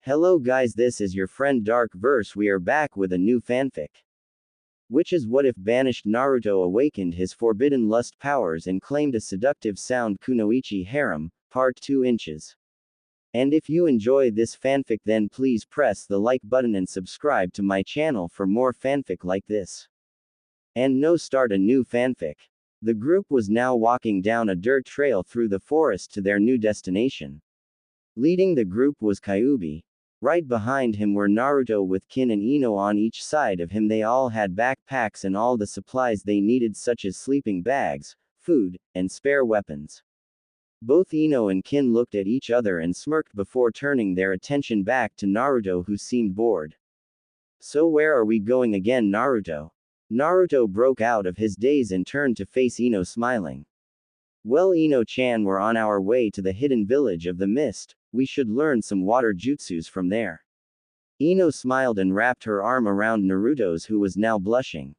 Hello guys, this is your friend Dark Verse. We are back with a new fanfic. Which is what if Banished Naruto awakened his forbidden lust powers and claimed a seductive sound kunoichi harem, part 2 inches. And if you enjoy this fanfic then please press the like button and subscribe to my channel for more fanfic like this. And no start a new fanfic. The group was now walking down a dirt trail through the forest to their new destination. Leading the group was Kyuubi. Right behind him were Naruto with Kin and Ino on each side of him. They all had backpacks and all the supplies they needed such as sleeping bags, food, and spare weapons. Both Ino and Kin looked at each other and smirked before turning their attention back to Naruto, who seemed bored. So where are we going again, Naruto? Naruto broke out of his daze and turned to face Ino smiling. Well, Ino-chan, we're on our way to the hidden village of the mist. We should learn some water jutsus from there. Ino smiled and wrapped her arm around Naruto's, who was now blushing.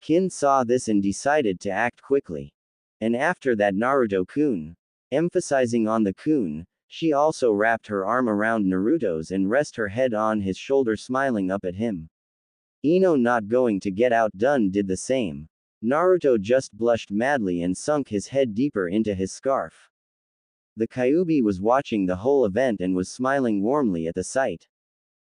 Kin saw this and decided to act quickly. And after that, Naruto-kun. Emphasizing on the kun, she also wrapped her arm around Naruto's and rested her head on his shoulder, smiling up at him. Ino, not going to get outdone, did the same. Naruto just blushed madly and sunk his head deeper into his scarf. The Kyuubi was watching the whole event and was smiling warmly at the sight.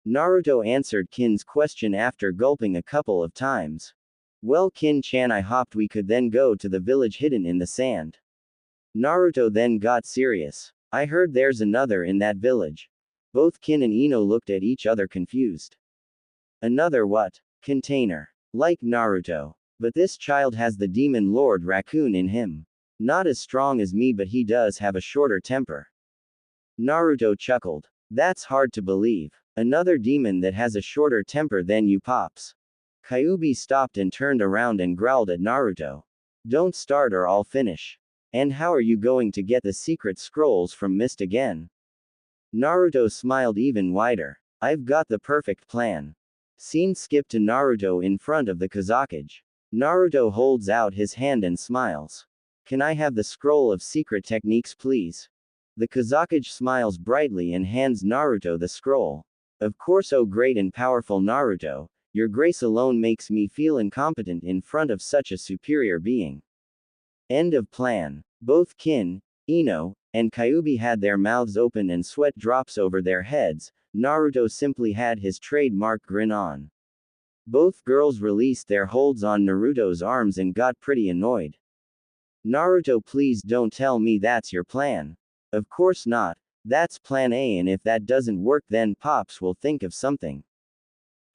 Naruto answered Kin's question after gulping a couple of times. Well, Kin-chan, I hoped we could then go to the village hidden in the sand. Naruto then got serious. I heard there's another in that village. Both Kin and Ino looked at each other confused. Another what? Container. Like Naruto. But this child has the demon Lord Raccoon in him. Not as strong as me, but he does have a shorter temper. Naruto chuckled. That's hard to believe. Another demon that has a shorter temper than you, pops. Kyuubi stopped and turned around and growled at Naruto. Don't start or I'll finish. And how are you going to get the secret scrolls from Mist again? Naruto smiled even wider. I've got the perfect plan. Scene skip to Naruto in front of the Kazakage. Naruto holds out his hand and smiles. Can I have the scroll of secret techniques, please? The Kazakage smiles brightly and hands Naruto the scroll. Of course, oh great and powerful Naruto, your grace alone makes me feel incompetent in front of such a superior being. End of plan. Both Kin, Ino, and Kyuubi had their mouths open and sweat drops over their heads. Naruto simply had his trademark grin on. Both girls released their holds on Naruto's arms and got pretty annoyed. Naruto, please don't tell me that's your plan. Of course not. That's plan A, and if that doesn't work then Pops will think of something.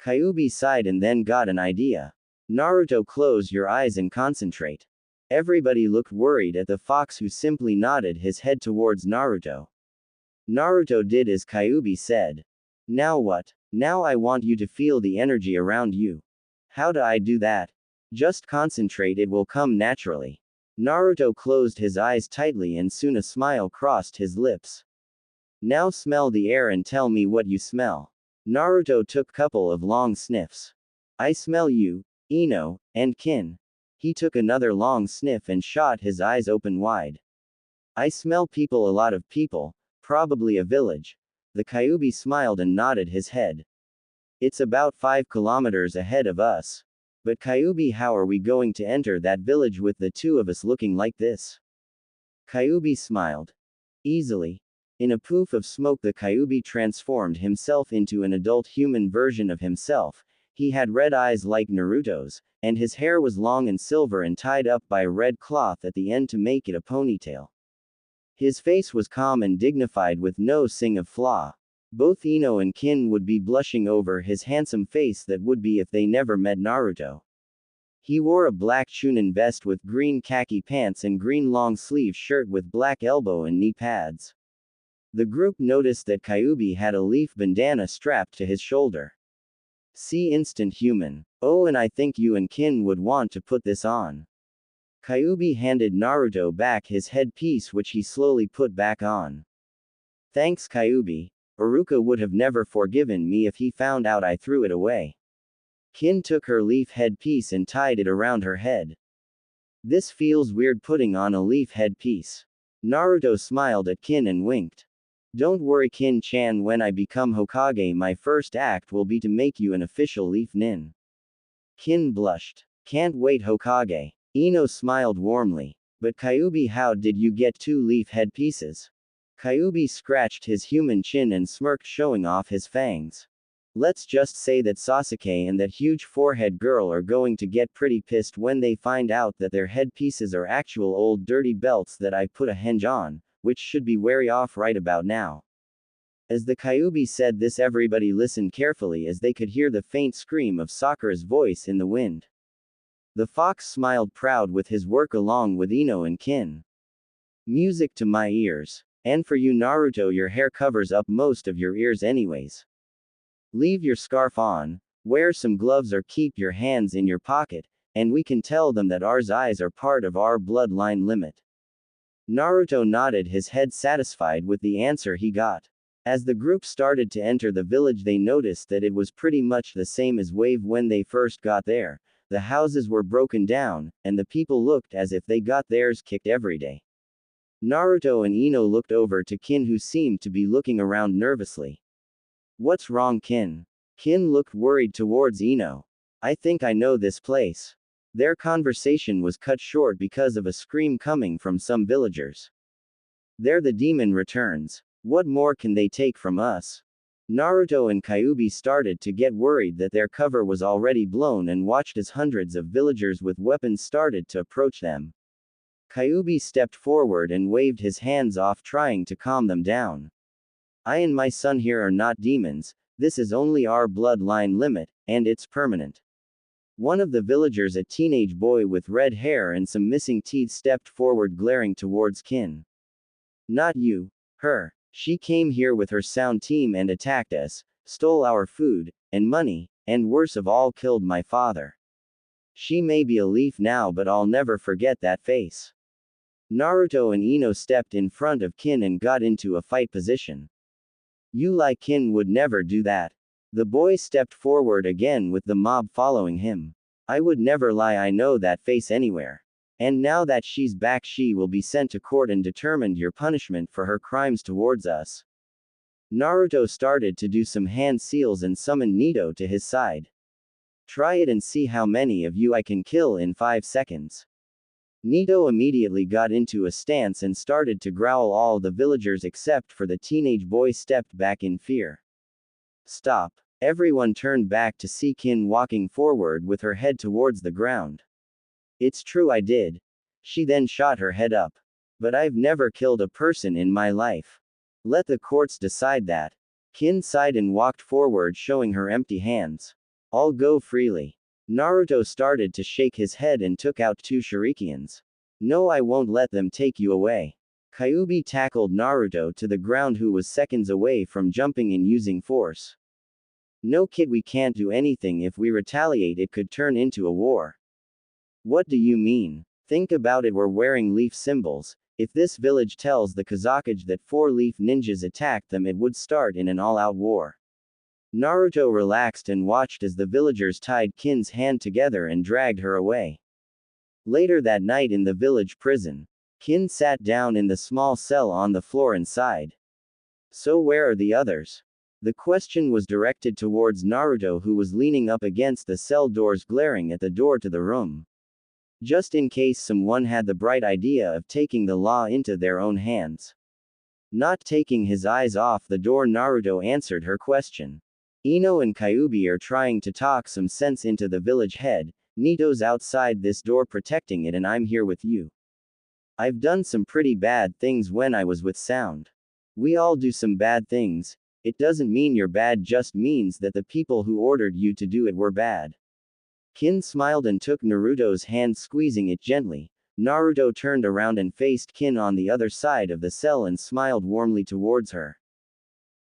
Kyuubi sighed and then got an idea. Naruto, close your eyes and concentrate. Everybody looked worried at the fox, who simply nodded his head towards Naruto. Naruto did as Kyuubi said. Now what? Now I want you to feel the energy around you. How do I do that? Just concentrate, it will come naturally. Naruto closed his eyes tightly and soon a smile crossed his lips. Now smell the air and tell me what you smell. Naruto took couple of long sniffs. I smell you, Ino, and Kin. He took another long sniff and shot his eyes open wide. I smell people, a lot of people, probably a village. The Kyuubi smiled and nodded his head. It's about 5 kilometers ahead of us. But Kyuubi, how are we going to enter that village with the two of us looking like this? Kyuubi smiled. Easily. In a poof of smoke, the Kyuubi transformed himself into an adult human version of himself. He had red eyes like Naruto's, and his hair was long and silver and tied up by a red cloth at the end to make it a ponytail. His face was calm and dignified with no sign of flaw. Both Ino and Kin would be blushing over his handsome face that would be if they never met Naruto. He wore a black chunin vest with green khaki pants and green long-sleeve shirt with black elbow and knee pads. The group noticed that Kyuubi had a leaf bandana strapped to his shoulder. See instant human. Oh, and I think you and Kin would want to put this on. Kyuubi handed Naruto back his headpiece, which he slowly put back on. Thanks, Kyuubi. Iruka would have never forgiven me if he found out I threw it away. Kin took her leaf headpiece and tied it around her head. This feels weird, putting on a leaf headpiece. Naruto smiled at Kin and winked. Don't worry Kin-chan, when I become Hokage my first act will be to make you an official leaf nin. Kin blushed. Can't wait Hokage. Ino smiled warmly. But Kyuubi, how did you get 2 leaf headpieces? Kyuubi scratched his human chin and smirked, showing off his fangs. Let's just say that Sasuke and that huge forehead girl are going to get pretty pissed when they find out that their headpieces are actual old dirty belts that I put a henge on, which should be wary off right about now. As the Kyuubi said this, everybody listened carefully as they could hear the faint scream of Sakura's voice in the wind. The fox smiled proud with his work along with Ino and Kin. Music to my ears. And for you Naruto, your hair covers up most of your ears anyways. Leave your scarf on, wear some gloves or keep your hands in your pocket, and we can tell them that our eyes are part of our bloodline limit. Naruto nodded his head, satisfied with the answer he got. As the group started to enter the village, they noticed that it was pretty much the same as Wave when they first got there. The houses were broken down, and the people looked as if they got theirs kicked every day. Naruto and Ino looked over to Kin, who seemed to be looking around nervously. What's wrong Kin? Kin looked worried towards Ino. I think I know this place. Their conversation was cut short because of a scream coming from some villagers. There the demon returns. What more can they take from us? Naruto and Kyuubi started to get worried that their cover was already blown and watched as hundreds of villagers with weapons started to approach them. Kyuubi stepped forward and waved his hands off, trying to calm them down. I and my son here are not demons, this is only our bloodline limit, and it's permanent. One of the villagers, a teenage boy with red hair and some missing teeth, stepped forward, glaring towards Kin. Not you. Her. She came here with her sound team and attacked us, stole our food, and money, and worst of all killed my father. She may be a leaf now, but I'll never forget that face. Naruto and Ino stepped in front of Kin and got into a fight position. You lie, Kin would never do that. The boy stepped forward again with the mob following him. I would never lie, I know that face anywhere. And now that she's back, she will be sent to court and determined your punishment for her crimes towards us. Naruto started to do some hand seals and summoned Nito to his side. Try it and see how many of you I can kill in 5 seconds. Nito immediately got into a stance and started to growl. All the villagers except for the teenage boy stepped back in fear. Stop. Everyone turned back to see Kin walking forward with her head towards the ground. It's true, I did. She then shot her head up. But I've never killed a person in my life. Let the courts decide that. Kin sighed and walked forward, showing her empty hands. I'll go freely. Naruto started to shake his head and took out 2 shurikens. No, I won't let them take you away. Kyuubi tackled Naruto to the ground, who was seconds away from jumping in using force. No kid, we can't do anything. If we retaliate, it could turn into a war. What do you mean? Think about it, we're wearing leaf symbols. If this village tells the Kazakage that 4 leaf ninjas attacked them, it would start in an all-out war. Naruto relaxed and watched as the villagers tied Kin's hand together and dragged her away. Later that night in the village prison, Kin sat down in the small cell on the floor inside. So where are the others? The question was directed towards Naruto, who was leaning up against the cell doors, glaring at the door to the room. Just in case someone had the bright idea of taking the law into their own hands. Not taking his eyes off the door, Naruto answered her question. Ino and Kyuubi are trying to talk some sense into the village head. Nito's outside this door protecting it, and I'm here with you. I've done some pretty bad things when I was with Sound. We all do some bad things. It doesn't mean you're bad, just means that the people who ordered you to do it were bad. Kin smiled and took Naruto's hand, squeezing it gently. Naruto turned around and faced Kin on the other side of the cell and smiled warmly towards her.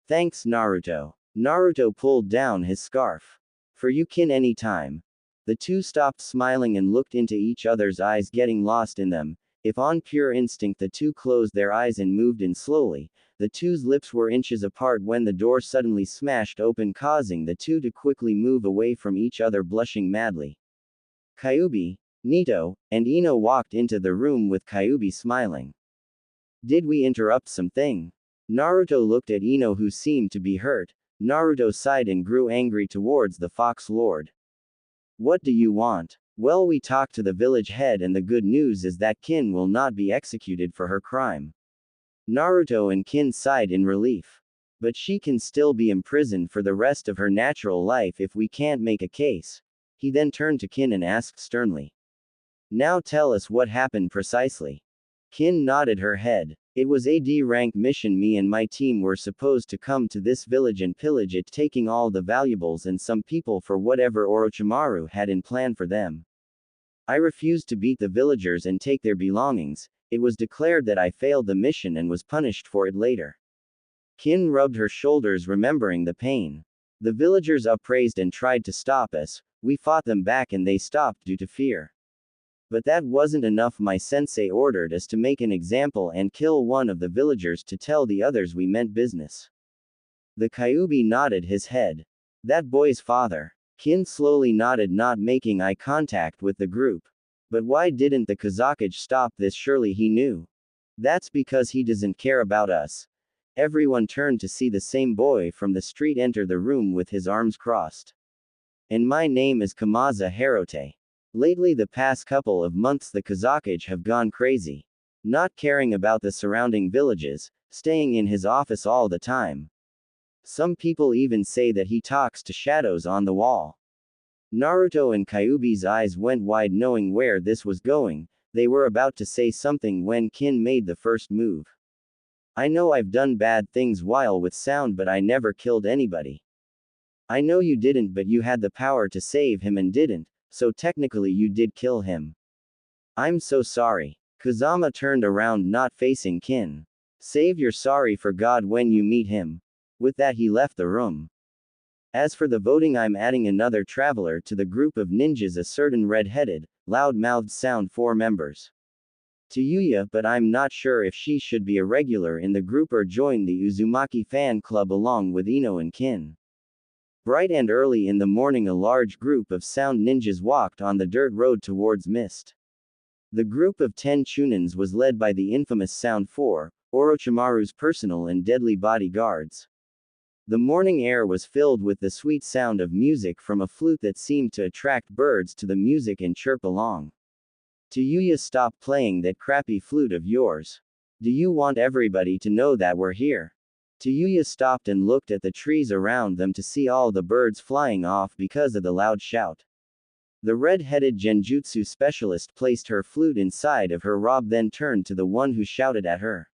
Thanks, Naruto. Naruto pulled down his scarf. For you, Kin, anytime. The two stopped smiling and looked into each other's eyes, getting lost in them. If on pure instinct the two closed their eyes and moved in slowly, the two's lips were inches apart when the door suddenly smashed open, causing the two to quickly move away from each other, blushing madly. Kyuubi, Nito, and Ino walked into the room with Kyuubi smiling. Did we interrupt something? Naruto looked at Ino, who seemed to be hurt. Naruto sighed and grew angry towards the Fox Lord. What do you want? Well, we talked to the village head, and the good news is that Kin will not be executed for her crime. Naruto and Kin sighed in relief. But she can still be imprisoned for the rest of her natural life if we can't make a case. He then turned to Kin and asked sternly. Now tell us what happened precisely. Kin nodded her head. It was a D-rank mission. Me and my team were supposed to come to this village and pillage it, taking all the valuables and some people for whatever Orochimaru had in plan for them. I refused to beat the villagers and take their belongings. It was declared that I failed the mission and was punished for it later. Kin rubbed her shoulders, remembering the pain. The villagers upraised and tried to stop us. We fought them back and they stopped due to fear. But that wasn't enough. My sensei ordered us to make an example and kill one of the villagers to tell the others we meant business. The Kyuubi nodded his head. That boy's father. Kin slowly nodded, not making eye contact with the group. But why didn't the Kazakage stop this? Surely he knew. That's because he doesn't care about us. Everyone turned to see the same boy from the street enter the room with his arms crossed. And my name is Kamaza Harote. Lately, the past couple of months, the Kazakage have gone crazy. Not caring about the surrounding villages, staying in his office all the time. Some people even say that he talks to shadows on the wall. Naruto and Kyuubi's eyes went wide, knowing where this was going. They were about to say something when Kin made the first move. I know I've done bad things while with sound, but I never killed anybody. I know you didn't, but you had the power to save him and didn't. So technically you did kill him. I'm so sorry. Kazama turned around, not facing Kin. Save your sorry for God when you meet him. With that, he left the room. As for the voting, I'm adding another traveler to the group of ninjas, a certain red-headed, loud-mouthed Sound 4 members. To Yuya, but I'm not sure if she should be a regular in the group or join the Uzumaki fan club along with Ino and Kin. Bright and early in the morning, a large group of Sound ninjas walked on the dirt road towards Mist. The group of 10 Chunins was led by the infamous Sound 4, Orochimaru's personal and deadly bodyguards. The morning air was filled with the sweet sound of music from a flute that seemed to attract birds to the music and chirp along. To Yuya, stop playing that crappy flute of yours. Do you want everybody to know that we're here? Yuya stopped and looked at the trees around them to see all the birds flying off because of the loud shout. The red-headed genjutsu specialist placed her flute inside of her robe, then turned to the one who shouted at her.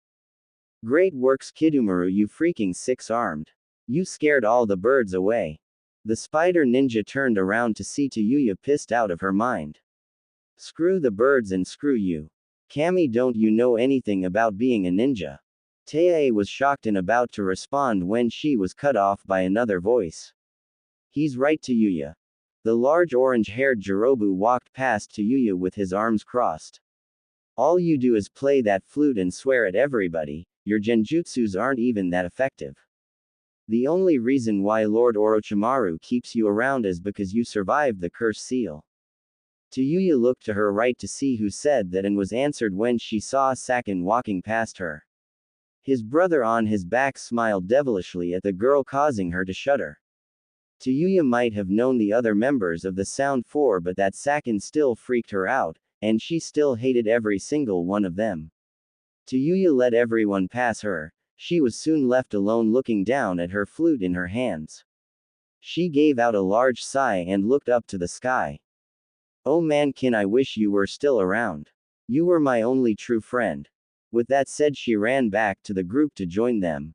Great works, Kidomaru, you freaking six-armed. You scared all the birds away. The spider ninja turned around to see Yuya, pissed out of her mind. Screw the birds and screw you. Kami, don't you know anything about being a ninja? Tei was shocked and about to respond when she was cut off by another voice. He's right, Yuya. The large orange-haired Jirobu walked past Yuya with his arms crossed. All you do is play that flute and swear at everybody. Your genjutsus aren't even that effective. The only reason why Lord Orochimaru keeps you around is because you survived the curse seal. Yuya looked to her right to see who said that and was answered when she saw Sakin walking past her. His brother on his back smiled devilishly at the girl, causing her to shudder. Yuya might have known the other members of the Sound 4, but that Sakin still freaked her out, and she still hated every single one of them. Yuya let everyone pass her. She was soon left alone, looking down at her flute in her hands. She gave out a large sigh and looked up to the sky. Oh man, Kin, I wish you were still around. You were my only true friend. With that said, she ran back to the group to join them.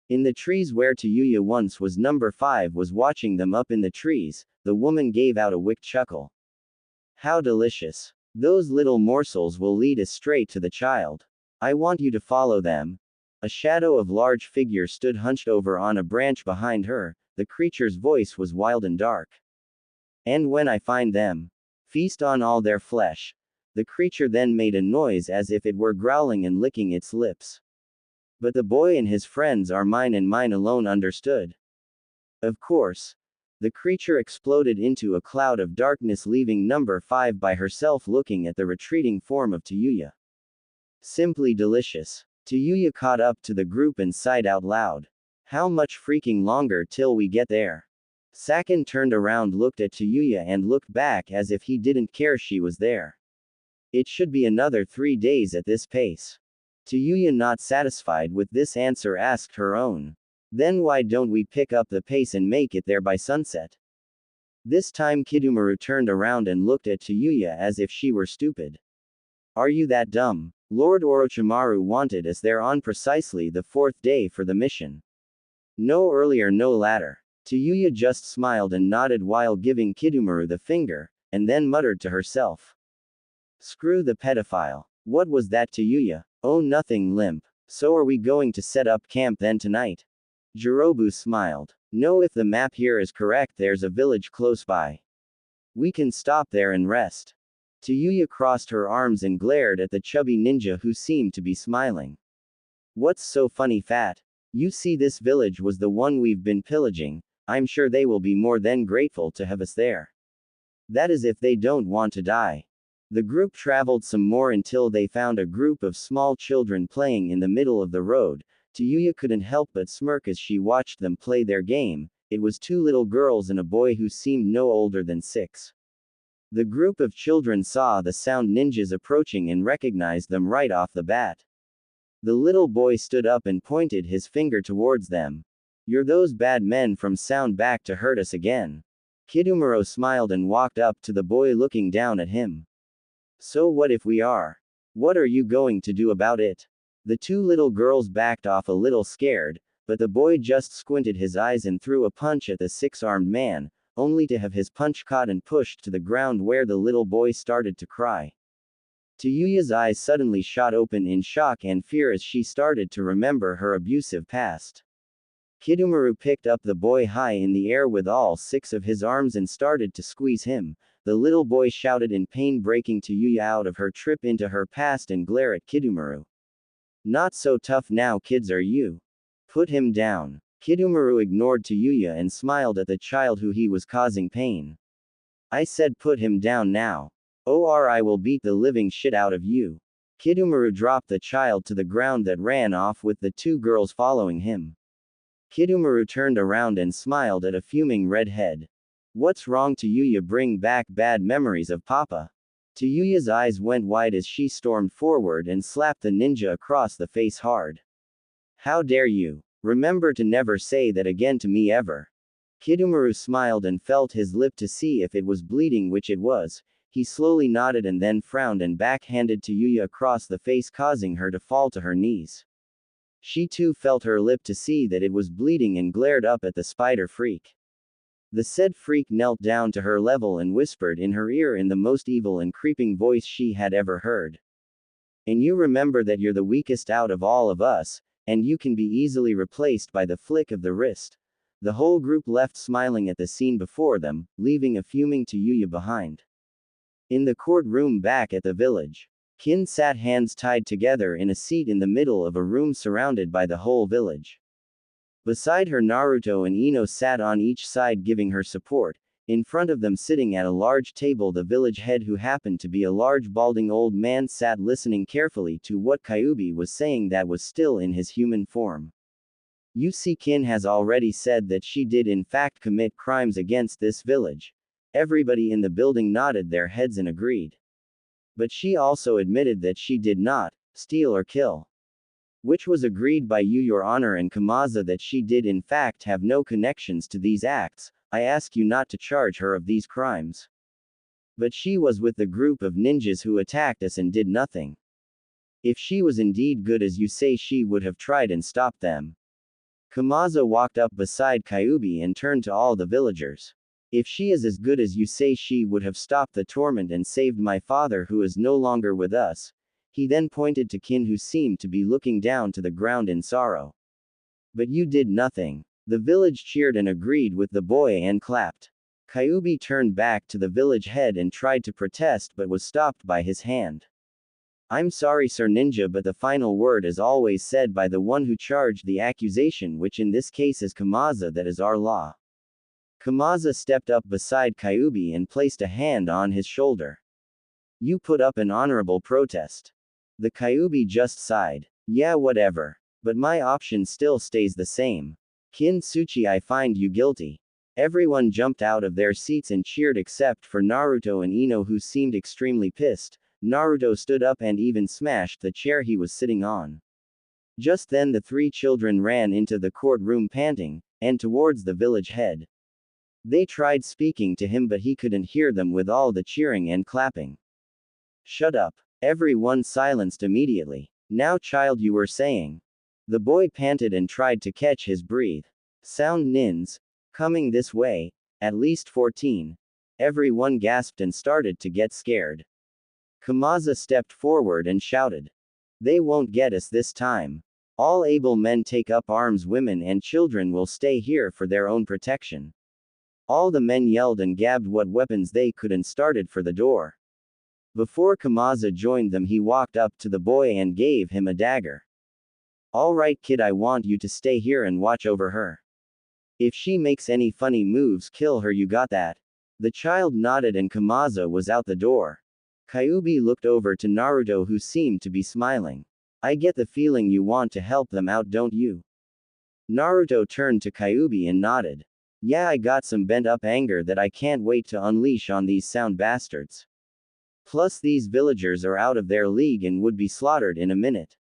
In the trees where Yuya once was, number 5 was watching them up in the trees. The woman gave out a wicked chuckle. How delicious. Those little morsels will lead us straight to the child. I want you to follow them. A shadow of large figure stood hunched over on a branch behind her. The creature's voice was wild and dark. And when I find them, feast on all their flesh. The creature then made a noise as if it were growling and licking its lips. But the boy and his friends are mine, and mine alone, understood? Of course. The creature exploded into a cloud of darkness, leaving number 5 by herself looking at the retreating form of Yuya. Simply delicious. Tayuya caught up to the group and sighed out loud. How much freaking longer till we get there? Sakin turned around, looked at Tayuya and looked back as if he didn't care she was there. It should be another 3 days at this pace. Tayuya, not satisfied with this answer, asked her own. Then why don't we pick up the pace and make it there by sunset? This time Kidumaru turned around and looked at Tayuya as if she were stupid. Are you that dumb? Lord Orochimaru wanted us there on precisely the 4th day for the mission. No earlier, no later. Tayuya just smiled and nodded while giving Kidumaru the finger, and then muttered to herself. Screw the pedophile. What was that, Tayuya? Oh, nothing, limp. So are we going to set up camp then tonight? Jirobu smiled. No, if the map here is correct, there's a village close by. We can stop there and rest. Tayuya crossed her arms and glared at the chubby ninja who seemed to be smiling. What's so funny, fat? You see, this village was the one we've been pillaging. I'm sure they will be more than grateful to have us there. That is if they don't want to die. The group traveled some more until they found a group of small children playing in the middle of the road. Tayuya couldn't help but smirk as she watched them play their game. It was 2 little girls and a boy who seemed no older than 6. The group of children saw the sound ninjas approaching and recognized them right off the bat. The little boy stood up and pointed his finger towards them. You're those bad men from Sound back to hurt us again. Kidumaru smiled and walked up to the boy, looking down at him. So what if we are? What are you going to do about it? The 2 little girls backed off a little scared, but the boy just squinted his eyes and threw a punch at the 6-armed man, only to have his punch caught and pushed to the ground, where the little boy started to cry. Tayuya's eyes suddenly shot open in shock and fear as she started to remember her abusive past. Kidumaru picked up the boy high in the air with all 6 of his arms and started to squeeze him. The little boy shouted in pain, breaking Tayuya out of her trip into her past and glare at Kidumaru. Not so tough now, kids, are you? Put him down. Kidumaru ignored Tayuya and smiled at the child who he was causing pain. I said put him down now. Or I will beat the living shit out of you. Kidumaru dropped the child to the ground that ran off with the 2 girls following him. Kidumaru turned around and smiled at a fuming redhead. What's wrong, Tayuya? Bring back bad memories of Papa. Tayuya's eyes went wide as she stormed forward and slapped the ninja across the face hard. How dare you? Remember to never say that again to me ever. Kidumaru smiled and felt his lip to see if it was bleeding, which it was. He slowly nodded and then frowned and backhanded Tayuya across the face, causing her to fall to her knees. She too felt her lip to see that it was bleeding and glared up at the spider freak. The said freak knelt down to her level and whispered in her ear in the most evil and creeping voice she had ever heard. And you remember that you're the weakest out of all of us, and you can be easily replaced by the flick of the wrist. The whole group left smiling at the scene before them, leaving a fuming Tayuya behind. In the courtroom back at the village, Kin sat hands tied together in a seat in the middle of a room surrounded by the whole village. Beside her, Naruto and Ino sat on each side giving her support. In front of them, sitting at a large table, the village head, who happened to be a large balding old man, sat listening carefully to what Kyuubi was saying that was still in his human form. You see, Kin has already said that she did in fact commit crimes against this village. Everybody in the building nodded their heads and agreed. But she also admitted that she did not steal or kill. Which was agreed by you, Your Honor, and Kamaza, that she did in fact have no connections to these acts. I ask you not to charge her of these crimes. But she was with the group of ninjas who attacked us and did nothing. If she was indeed good as you say, she would have tried and stopped them. Kamaza walked up beside Kyuubi and turned to all the villagers. If she is as good as you say, she would have stopped the torment and saved my father, who is no longer with us. He then pointed to Kin, who seemed to be looking down to the ground in sorrow. But you did nothing. The village cheered and agreed with the boy and clapped. Kyuubi turned back to the village head and tried to protest but was stopped by his hand. I'm sorry, Sir Ninja, but the final word is always said by the one who charged the accusation, which in this case is Kamaza. That is our law. Kamaza stepped up beside Kyuubi and placed a hand on his shoulder. You put up an honorable protest. The Kyuubi just sighed. Yeah, whatever. But my option still stays the same. Kintsuchi, I find you guilty. Everyone jumped out of their seats and cheered except for Naruto and Ino, who seemed extremely pissed. Naruto stood up and even smashed the chair he was sitting on. Just then the three children ran into the courtroom panting, and towards the village head. They tried speaking to him, but he couldn't hear them with all the cheering and clapping. Shut up. Everyone silenced immediately. Now, child, you were saying. The boy panted and tried to catch his breath. Sound nins. Coming this way. At least 14. Everyone gasped and started to get scared. Kamaza stepped forward and shouted. They won't get us this time. All able men take up arms, women and children will stay here for their own protection. All the men yelled and gabbed what weapons they could and started for the door. Before Kamaza joined them, he walked up to the boy and gave him a dagger. All right, kid, I want you to stay here and watch over her. If she makes any funny moves, kill her, you got that? The child nodded and Kamaza was out the door. Kyuubi looked over to Naruto, who seemed to be smiling. I get the feeling you want to help them out, don't you? Naruto turned to Kyuubi and nodded. Yeah, I got some bent-up anger that I can't wait to unleash on these sound bastards. Plus these villagers are out of their league and would be slaughtered in a minute.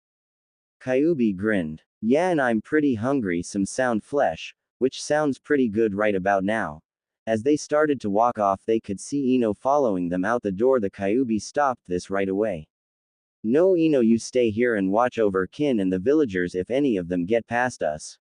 Kyuubi grinned. Yeah, and I'm pretty hungry, some sound flesh, which sounds pretty good right about now. As they started to walk off, they could see Ino following them out the door. The Kyuubi stopped this right away. No, Ino, you stay here and watch over Kin and the villagers if any of them get past us.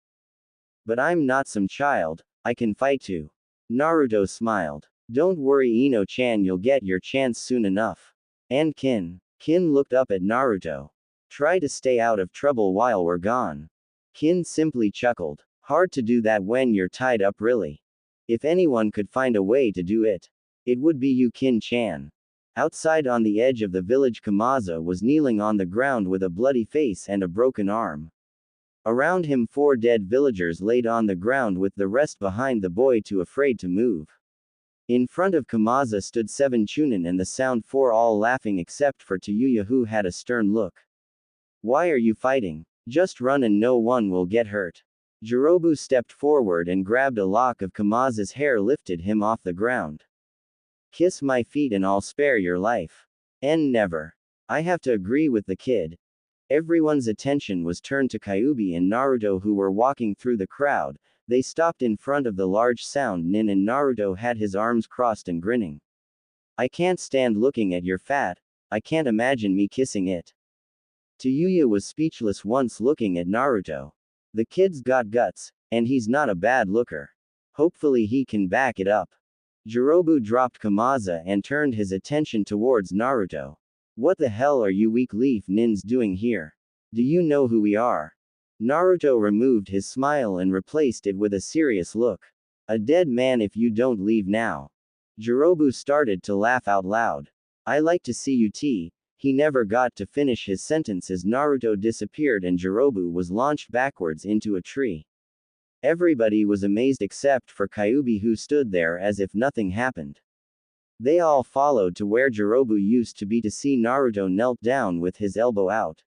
But I'm not some child, I can fight too. Naruto smiled. Don't worry, Ino-chan, you'll get your chance soon enough. And Kin. Kin looked up at Naruto. Try to stay out of trouble while we're gone. Kin simply chuckled. Hard to do that when you're tied up, really. If anyone could find a way to do it, it would be you, Kin-chan. Outside on the edge of the village, Kamaza was kneeling on the ground with a bloody face and a broken arm. Around him 4 dead villagers laid on the ground, with the rest behind the boy too afraid to move. In front of Kamaza stood 7 Chunin and the Sound 4, all laughing except for Tayuya, who had a stern look. Why are you fighting? Just run and no one will get hurt. Jirobu stepped forward and grabbed a lock of Kamaza's hair, lifted him off the ground. Kiss my feet and I'll spare your life. And never. I have to agree with the kid. Everyone's attention was turned to Kyuubi and Naruto, who were walking through the crowd. They stopped in front of the large sound nin and Naruto had his arms crossed and grinning. I can't stand looking at your fat. I can't imagine me kissing it. Tayuya was speechless once looking at Naruto. The kid's got guts, and he's not a bad looker. Hopefully he can back it up. Jirobu dropped Kamaza and turned his attention towards Naruto. What the hell are you weak leaf nins doing here? Do you know who we are? Naruto removed his smile and replaced it with a serious look. A dead man if you don't leave now. Jirobu started to laugh out loud. I like to see you tea. He never got to finish his sentence as Naruto disappeared and Jirobu was launched backwards into a tree. Everybody was amazed except for Kyuubi, who stood there as if nothing happened. They all followed to where Jirobu used to be to see Naruto knelt down with his elbow out.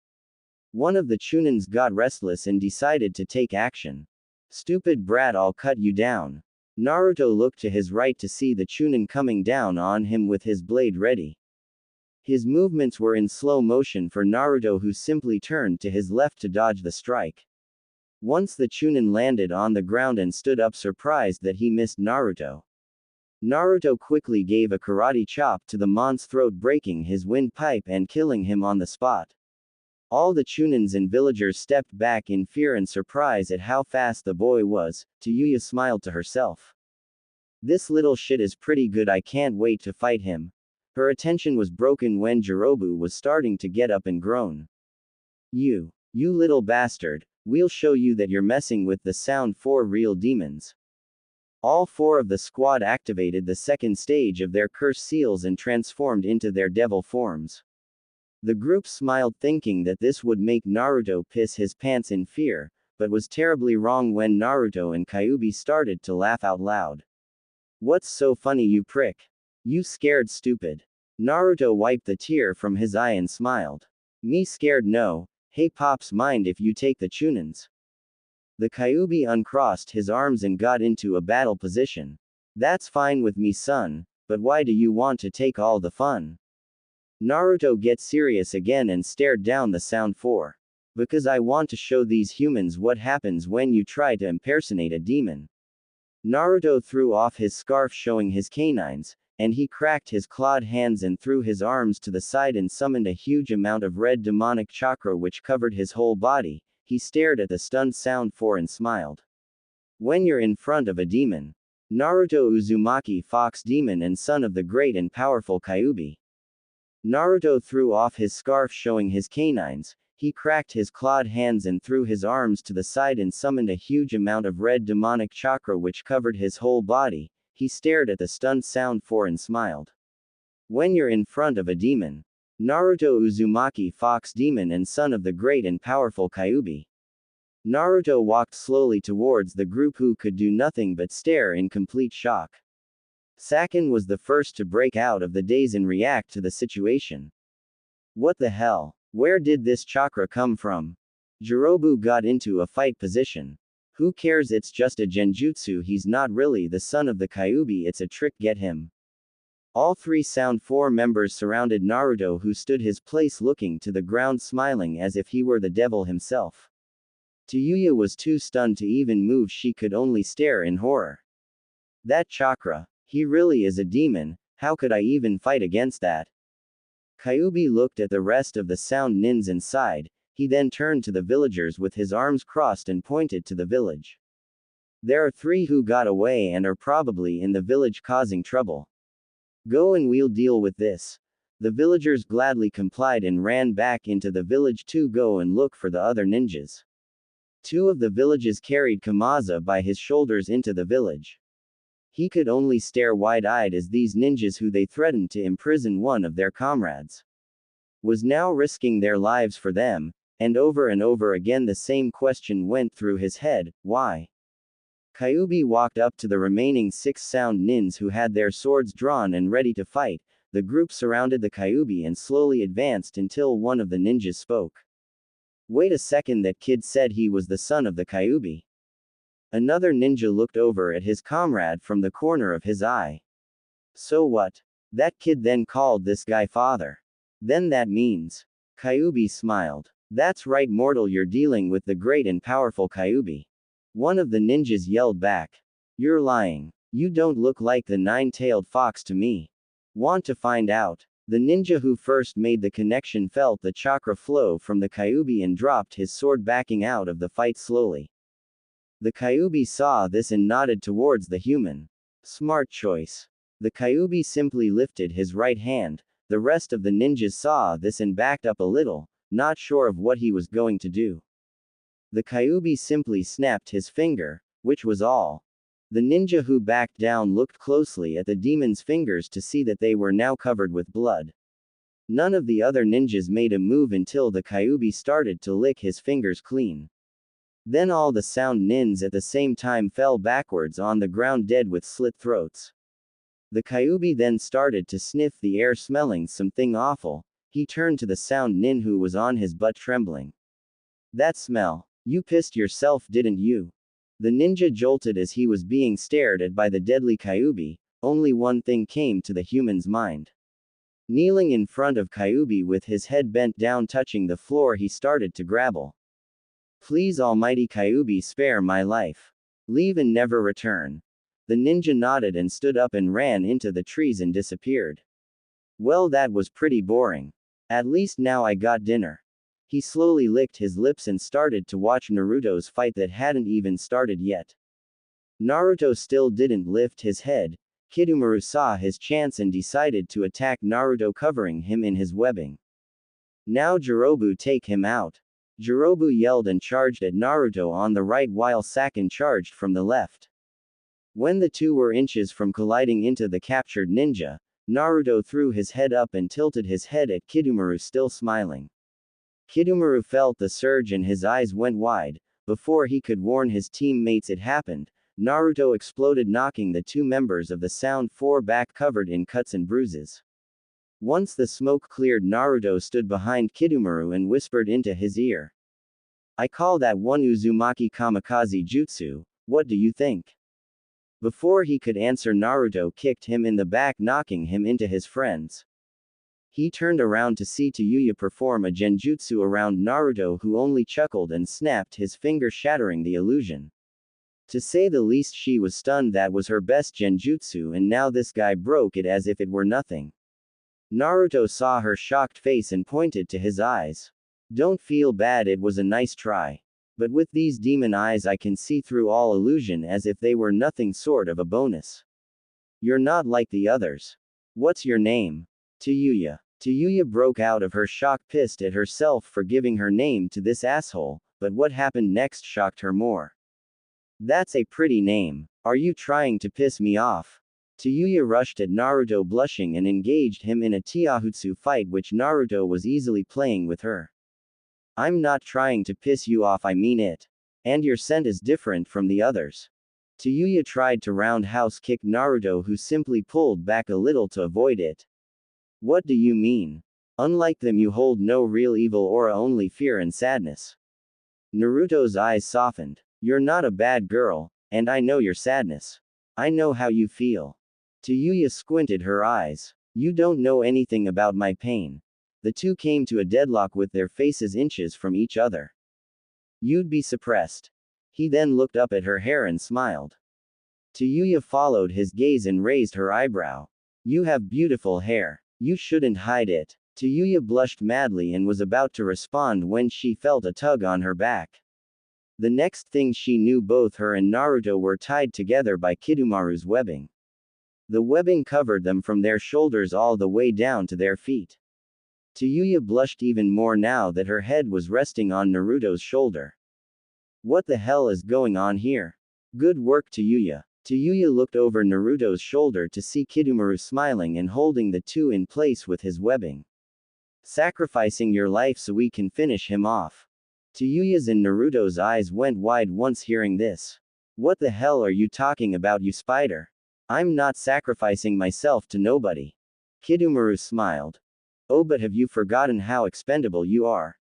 One of the Chunins got restless and decided to take action. Stupid brat, I'll cut you down. Naruto looked to his right to see the Chunin coming down on him with his blade ready. His movements were in slow motion for Naruto, who simply turned to his left to dodge the strike. Once the Chunin landed on the ground and stood up, surprised that he missed Naruto. Naruto quickly gave a karate chop to the mon's throat, breaking his windpipe and killing him on the spot. All the Chunins and villagers stepped back in fear and surprise at how fast the boy was. Tayuya smiled to herself. This little shit is pretty good, I can't wait to fight him. Her attention was broken when Jirobu was starting to get up and groan. You little bastard, we'll show you that you're messing with the Sound 4 real demons. All 4 of the squad activated the second stage of their curse seals and transformed into their devil forms. The group smiled, thinking that this would make Naruto piss his pants in fear, but was terribly wrong when Naruto and Kyuubi started to laugh out loud. What's so funny, you prick? You scared, stupid? Naruto wiped the tear from his eye and smiled. Me scared? No. Hey pops, mind if you take the Chunins? The Kyuubi uncrossed his arms and got into a battle position. That's fine with me son, but why do you want to take all the fun? Naruto gets serious again and stared down the Sound 4. Because I want to show these humans what happens when you try to impersonate a demon. Naruto threw off his scarf showing his canines, and he cracked his clawed hands and threw his arms to the side and summoned a huge amount of red demonic chakra which covered his whole body. He stared at the stunned Sound 4 and smiled. When you're in front of a demon. Naruto Uzumaki Fox Demon and son of the great and powerful Kyuubi. Naruto threw off his scarf showing his canines, he cracked his clawed hands and threw his arms to the side and summoned a huge amount of red demonic chakra which covered his whole body. He stared at the stunned Sound 4 and smiled. When you're in front of a demon. Naruto Uzumaki Fox Demon and son of the great and powerful Kyuubi. Naruto walked slowly towards the group who could do nothing but stare in complete shock. Sakin was the first to break out of the daze and react to the situation. What the hell? Where did this chakra come from? Jirobu got into a fight position. Who cares, it's just a genjutsu, he's not really the son of the Kyuubi, it's a trick, get him. All three Sound 4 members surrounded Naruto who stood his place looking to the ground smiling as if he were the devil himself. Tayuya was too stunned to even move, she could only stare in horror. That chakra. He really is a demon, how could I even fight against that? Kyuubi looked at the rest of the Sound Nins and sighed, he then turned to the villagers with his arms crossed and pointed to the village. There are 3 who got away and are probably in the village causing trouble. Go and we'll deal with this. The villagers gladly complied and ran back into the village to go and look for the other ninjas. 2 of the villages carried Kamaza by his shoulders into the village. He could only stare wide-eyed as these ninjas who they threatened to imprison one of their comrades was now risking their lives for them, and over again the same question went through his head, why? Kyuubi walked up to the remaining 6 Sound Nins who had their swords drawn and ready to fight. The group surrounded the Kyuubi and slowly advanced until one of the ninjas spoke. Wait a second, that kid said he was the son of the Kyuubi. Another ninja looked over at his comrade from the corner of his eye. So what? That kid then called this guy father. Then that means. Kyuubi smiled. That's right mortal, you're dealing with the great and powerful Kyuubi. One of the ninjas yelled back. You're lying. You don't look like the 9-tailed fox to me. Want to find out? The ninja who first made the connection felt the chakra flow from the Kyuubi and dropped his sword, backing out of the fight slowly. The Kyuubi saw this and nodded towards the human. Smart choice. The Kyuubi simply lifted his right hand. The rest of the ninjas saw this and backed up a little, not sure of what he was going to do. The Kyuubi simply snapped his finger, which was all. The ninja who backed down looked closely at the demon's fingers to see that they were now covered with blood. None of the other ninjas made a move until the Kyuubi started to lick his fingers clean. Then all the Sound Nins at the same time fell backwards on the ground dead with slit throats. The Kyuubi then started to sniff the air, smelling something awful. He turned to the Sound Nin who was on his butt trembling. That smell. You pissed yourself, didn't you? The ninja jolted as he was being stared at by the deadly Kyuubi. Only one thing came to the human's mind. Kneeling in front of Kyuubi with his head bent down touching the floor, he started to grabble. Please almighty Kyuubi, spare my life. Leave and never return. The ninja nodded and stood up and ran into the trees and disappeared. Well, that was pretty boring. At least now I got dinner. He slowly licked his lips and started to watch Naruto's fight that hadn't even started yet. Naruto still didn't lift his head. Kidomaru saw his chance and decided to attack Naruto, covering him in his webbing. Now Jirobu, take him out. Jirobu yelled and charged at Naruto on the right while Sakin charged from the left. When the two were inches from colliding into the captured ninja, Naruto threw his head up and tilted his head at Kidomaru, still smiling. Kidomaru felt the surge and his eyes went wide. Before he could warn his teammates it happened, Naruto exploded, knocking the 2 members of the Sound 4 back, covered in cuts and bruises. Once the smoke cleared, Naruto stood behind Kidomaru and whispered into his ear. I call that one Uzumaki Kamikaze Jutsu, what do you think? Before he could answer, Naruto kicked him in the back, knocking him into his friends. He turned around to see Tayuya perform a genjutsu around Naruto, who only chuckled and snapped his finger, shattering the illusion. To say the least, she was stunned. That was her best genjutsu, and now this guy broke it as if it were nothing. Naruto saw her shocked face and pointed to his eyes. Don't feel bad, it was a nice try. But with these demon eyes I can see through all illusion as if they were nothing, sort of a bonus. You're not like the others. What's your name? Tayuya. Tayuya broke out of her shock, pissed at herself for giving her name to this asshole, but what happened next shocked her more. That's a pretty name. Are you trying to piss me off? Tayuya rushed at Naruto, blushing, and engaged him in a Taijutsu fight which Naruto was easily playing with her. I'm not trying to piss you off, I mean it. And your scent is different from the others. Tayuya tried to roundhouse kick Naruto, who simply pulled back a little to avoid it. What do you mean? Unlike them, you hold no real evil aura, only fear and sadness. Naruto's eyes softened. You're not a bad girl, and I know your sadness. I know how you feel. Tayuya squinted her eyes. You don't know anything about my pain. The two came to a deadlock with their faces inches from each other. You'd be suppressed. He then looked up at her hair and smiled. Tayuya followed his gaze and raised her eyebrow. You have beautiful hair. You shouldn't hide it. Tayuya blushed madly and was about to respond when she felt a tug on her back. The next thing she knew, both her and Naruto were tied together by Kidomaru's webbing. The webbing covered them from their shoulders all the way down to their feet. Tayuya blushed even more now that her head was resting on Naruto's shoulder. What the hell is going on here? Good work, Tayuya. Tayuya looked over Naruto's shoulder to see Kidomaru smiling and holding the two in place with his webbing. Sacrificing your life so we can finish him off. Tayuya's and Naruto's eyes went wide once hearing this. What the hell are you talking about, you spider? I'm not sacrificing myself to nobody. Kidomaru smiled. Oh, but have you forgotten how expendable you are?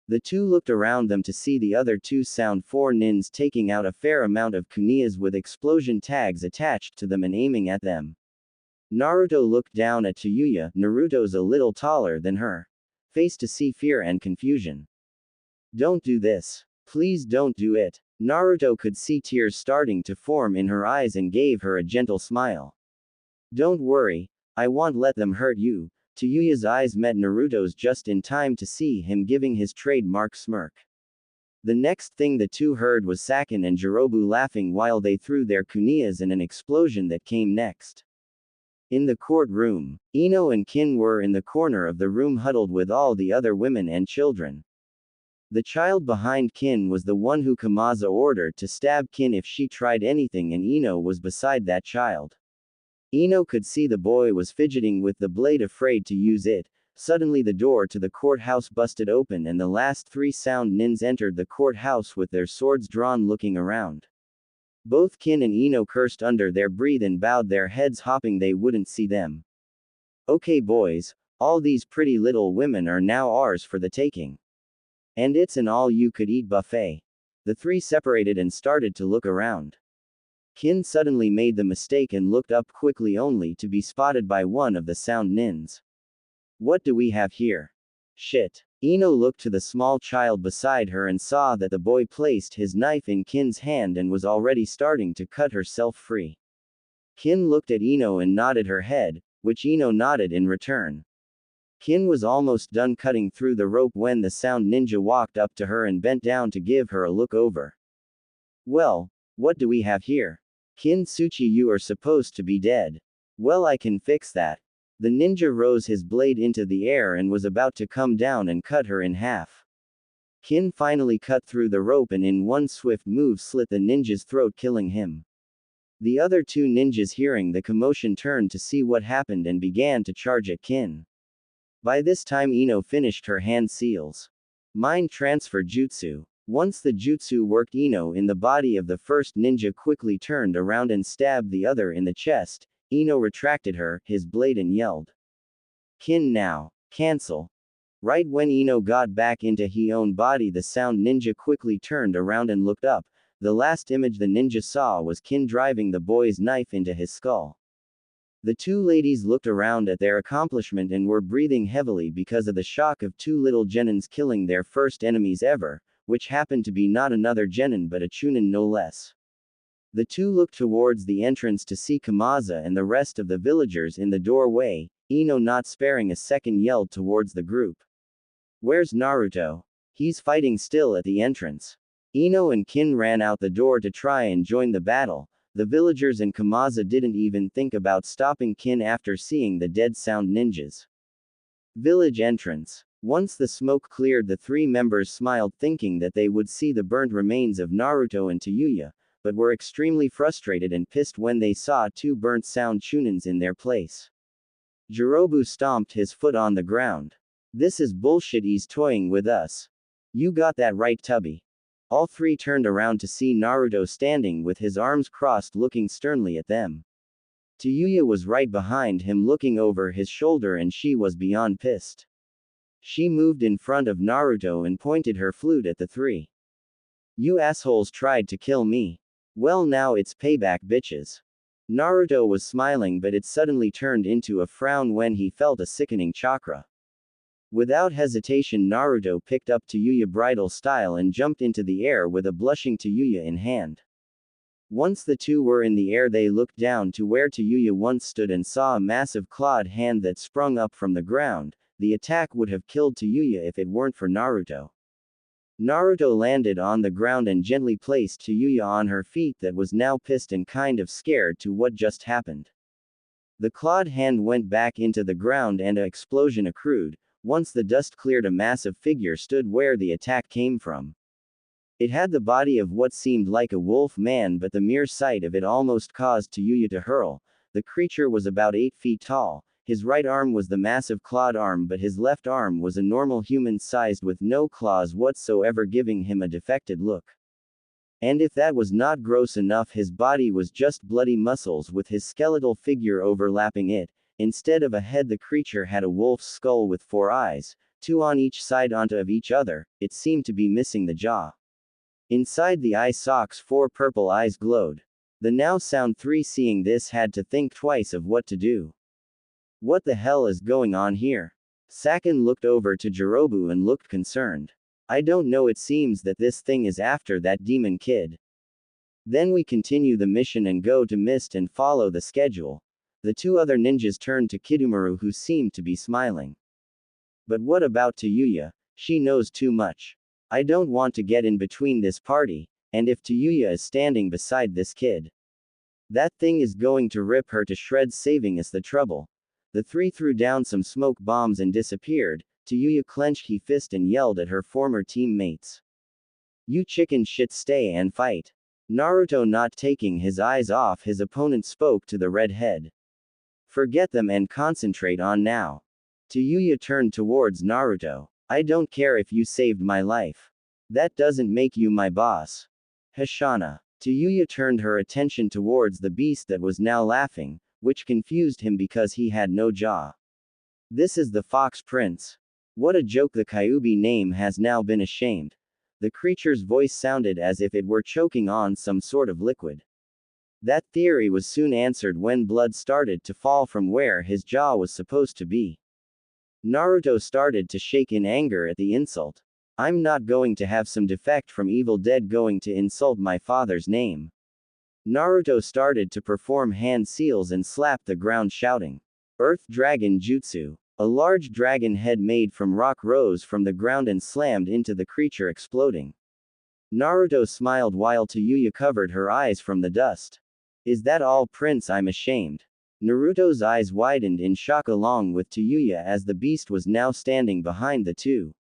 The two looked around them to see the other two Sound 4 nins taking out a fair amount of kuniyas with explosion tags attached to them and aiming at them. Naruto looked down at Tayuya. Naruto's a little taller than her. Face to see fear and confusion. Don't do this. Please don't do it. Naruto could see tears starting to form in her eyes and gave her a gentle smile. Don't worry. I won't let them hurt you. Tayuya's eyes met Naruto's just in time to see him giving his trademark smirk. The next thing the two heard was Sakin and Jirobu laughing while they threw their kuniyas, and an explosion that came next. In the courtroom, Ino and Kin were in the corner of the room huddled with all the other women and children. The child behind Kin was the one who Kamaza ordered to stab Kin if she tried anything, and Ino was beside that child. Ino could see the boy was fidgeting with the blade, afraid to use it. Suddenly the door to the courthouse busted open and the last three Sound nins entered the courthouse with their swords drawn, looking around. Both Kin and Ino cursed under their breath and bowed their heads, hoping they wouldn't see them. Okay boys, all these pretty little women are now ours for the taking. And it's an all-you-could-eat buffet. The three separated and started to look around. Kin suddenly made the mistake and looked up quickly, only to be spotted by one of the Sound nins. What do we have here? Shit. Ino looked to the small child beside her and saw that the boy placed his knife in Kin's hand and was already starting to cut herself free. Kin looked at Ino and nodded her head, which Ino nodded in return. Kin was almost done cutting through the rope when the Sound ninja walked up to her and bent down to give her a look over. Well, what do we have here? Kin Tsuchi, you are supposed to be dead. Well, I can fix that. The ninja rose his blade into the air and was about to come down and cut her in half. Kin finally cut through the rope and in one swift move slit the ninja's throat, killing him. The other two ninjas, hearing the commotion, turned to see what happened and began to charge at Kin. By this time Ino finished her hand seals. Mind transfer jutsu. Once the jutsu worked, Ino in the body of the first ninja quickly turned around and stabbed the other in the chest. Ino retracted his blade and yelled. Kin now. Cancel. Right when Ino got back into his own body, the sound ninja quickly turned around and looked up. The last image the ninja saw was Kin driving the boy's knife into his skull. The two ladies looked around at their accomplishment and were breathing heavily because of the shock of two little genins killing their first enemies ever, which happened to be not another genin but a chunin no less. The two looked towards the entrance to see Kamaza and the rest of the villagers in the doorway. Ino, not sparing a second, yelled towards the group. "Where's Naruto? He's fighting still at the entrance." Ino and Kin ran out the door to try and join the battle. The villagers and Kamaza didn't even think about stopping Kin after seeing the dead sound ninjas. Village entrance. Once the smoke cleared, the three members smiled, thinking that they would see the burnt remains of Naruto and Tayuya, but were extremely frustrated and pissed when they saw two burnt sound chunins in their place. Jirobu stomped his foot on the ground. "This is bullshit, he's toying with us." "You got that right, Tubby." All three turned around to see Naruto standing with his arms crossed, looking sternly at them. Tayuya was right behind him, looking over his shoulder, and she was beyond pissed. She moved in front of Naruto and pointed her flute at the three. "You assholes tried to kill me. Well, now it's payback, bitches." Naruto was smiling, but it suddenly turned into a frown when he felt a sickening chakra. Without hesitation, Naruto picked up Tayuya bridal style and jumped into the air with a blushing Tayuya in hand. Once the two were in the air, they looked down to where Tayuya once stood and saw a massive clawed hand that sprung up from the ground. The attack would have killed Tayuya if it weren't for Naruto. Naruto landed on the ground and gently placed Tayuya on her feet, that was now pissed and kind of scared to what just happened. The clawed hand went back into the ground and an explosion occurred. Once the dust cleared, a massive figure stood where the attack came from. It had the body of what seemed like a wolf man, but the mere sight of it almost caused Tayuya to hurl. The creature was about 8 feet tall. His right arm was the massive clawed arm, but his left arm was a normal human-sized with no claws whatsoever, giving him a defected look. And if that was not gross enough, his body was just bloody muscles with his skeletal figure overlapping it. Instead of a head, the creature had a wolf's skull with 4 eyes, 2 on each side onto of each other. It seemed to be missing the jaw. Inside the eye sockets 4 purple eyes glowed. The now sound 3, seeing this, had to think twice of what to do. What the hell is going on here? Sakin looked over to Jirobu and looked concerned. "I don't know, it seems that this thing is after that demon kid." "Then we continue the mission and go to Mist and follow the schedule." The 2 other ninjas turned to Kidomaru, who seemed to be smiling. "But what about Tayuya? She knows too much. I don't want to get in between this party, and if Tayuya is standing beside this kid, that thing is going to rip her to shreds, saving us the trouble." The 3 threw down some smoke bombs and disappeared. Tayuya clenched his fist and yelled at her former teammates. "You chicken shit, stay and fight." Naruto, not taking his eyes off his opponent, spoke to the redhead. "Forget them and concentrate on now." Tayuya turned towards Naruto. "I don't care if you saved my life. That doesn't make you my boss." Hashana. Tayuya turned her attention towards the beast that was now laughing, which confused him because he had no jaw. "This is the Fox Prince. What a joke, the Kyuubi name has now been ashamed." The creature's voice sounded as if it were choking on some sort of liquid. That theory was soon answered when blood started to fall from where his jaw was supposed to be. Naruto started to shake in anger at the insult. "I'm not going to have some defect from Evil Dead going to insult my father's name." Naruto started to perform hand seals and slapped the ground, shouting, "Earth Dragon Jutsu." A large dragon head made from rock rose from the ground and slammed into the creature, exploding. Naruto smiled while Tayuya covered her eyes from the dust. "Is that all, Prince? I'm ashamed." Naruto's eyes widened in shock along with Tayuya as the beast was now standing behind the 2.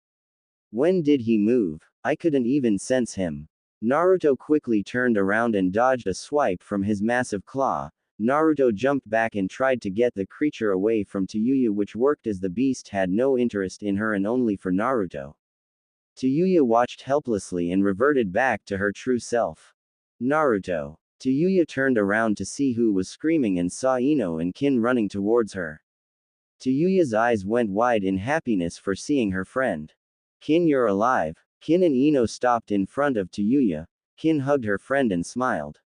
"When did he move? I couldn't even sense him." Naruto quickly turned around and dodged a swipe from his massive claw. Naruto jumped back and tried to get the creature away from Tayuya, which worked as the beast had no interest in her and only for Naruto. Tayuya watched helplessly and reverted back to her true self. "Naruto." Tayuya turned around to see who was screaming and saw Ino and Kin running towards her. Tayuya's eyes went wide in happiness for seeing her friend. Kin, you're alive. Kin and Ino stopped in front of Tayuya. Kin hugged her friend and smiled.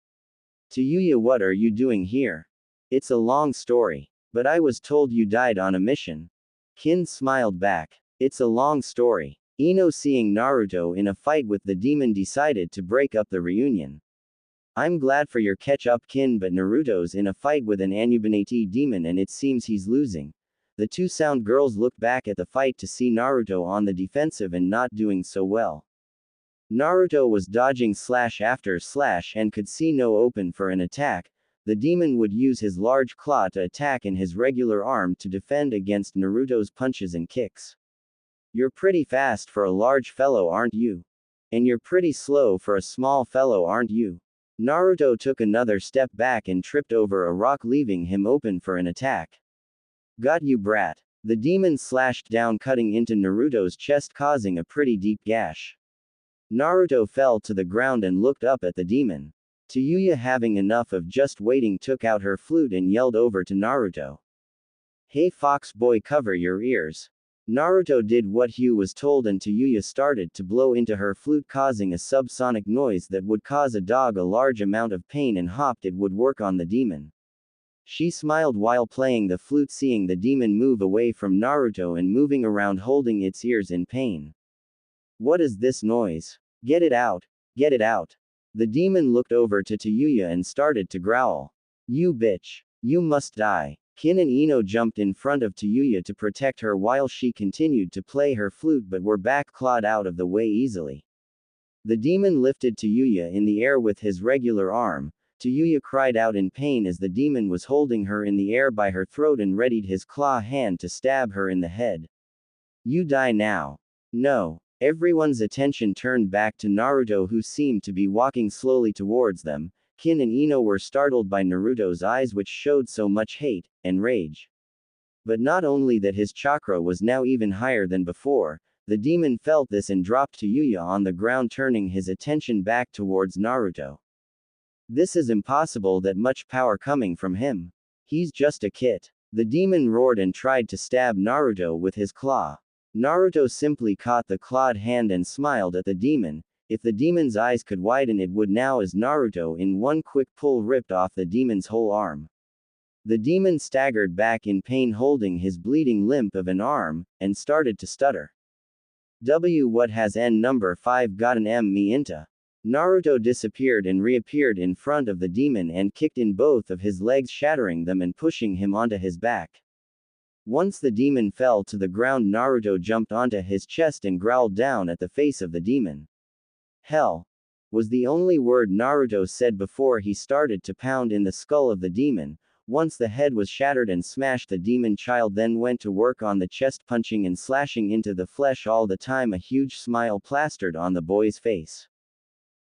Tayuya, what are you doing here? It's a long story. But I was told you died on a mission. Kin smiled back. It's a long story. Ino, seeing Naruto in a fight with the demon, decided to break up the reunion. I'm glad for your catch-up, Kin, but Naruto's in a fight with an Anubanati demon and it seems he's losing. The two sound girls looked back at the fight to see Naruto on the defensive and not doing so well. Naruto was dodging slash after slash and could see no open for an attack. The demon would use his large claw to attack and his regular arm to defend against Naruto's punches and kicks. You're pretty fast for a large fellow, aren't you? And you're pretty slow for a small fellow, aren't you? Naruto took another step back and tripped over a rock, leaving him open for an attack. Got you, brat. The demon slashed down, cutting into Naruto's chest, causing a pretty deep gash. Naruto fell to the ground and looked up at the demon. Tayuya, having enough of just waiting, took out her flute and yelled over to Naruto. Hey fox boy, cover your ears. Naruto did what Hugh was told and Tayuya started to blow into her flute, causing a subsonic noise that would cause a dog a large amount of pain and hoped it would work on the demon. She smiled while playing the flute, seeing the demon move away from Naruto and moving around holding its ears in pain. What is this noise? Get it out. Get it out. The demon looked over to Tayuya and started to growl. You bitch. You must die. Kin and Ino jumped in front of Tayuya to protect her while she continued to play her flute, but were back clawed out of the way easily. The demon lifted Tayuya in the air with his regular arm. Tayuya cried out in pain as the demon was holding her in the air by her throat and readied his claw hand to stab her in the head. You die now. No. Everyone's attention turned back to Naruto, who seemed to be walking slowly towards them. Kin and Ino were startled by Naruto's eyes, which showed so much hate and rage. But not only that, his chakra was now even higher than before. The demon felt this and dropped Tayuya on the ground, turning his attention back towards Naruto. This is impossible, that much power coming from him. He's just a kid. The demon roared and tried to stab Naruto with his claw. Naruto simply caught the clawed hand and smiled at the demon. If the demon's eyes could widen, it would now, as Naruto in one quick pull ripped off the demon's whole arm. The demon staggered back in pain, holding his bleeding limp of an arm, and started to stutter. What has N number 5 gotten me into? Naruto disappeared and reappeared in front of the demon and kicked in both of his legs, shattering them and pushing him onto his back. Once the demon fell to the ground, Naruto jumped onto his chest and growled down at the face of the demon. Hell, was the only word Naruto said before he started to pound in the skull of the demon. Once the head was shattered and smashed, the demon child then went to work on the chest, punching and slashing into the flesh, all the time a huge smile plastered on the boy's face.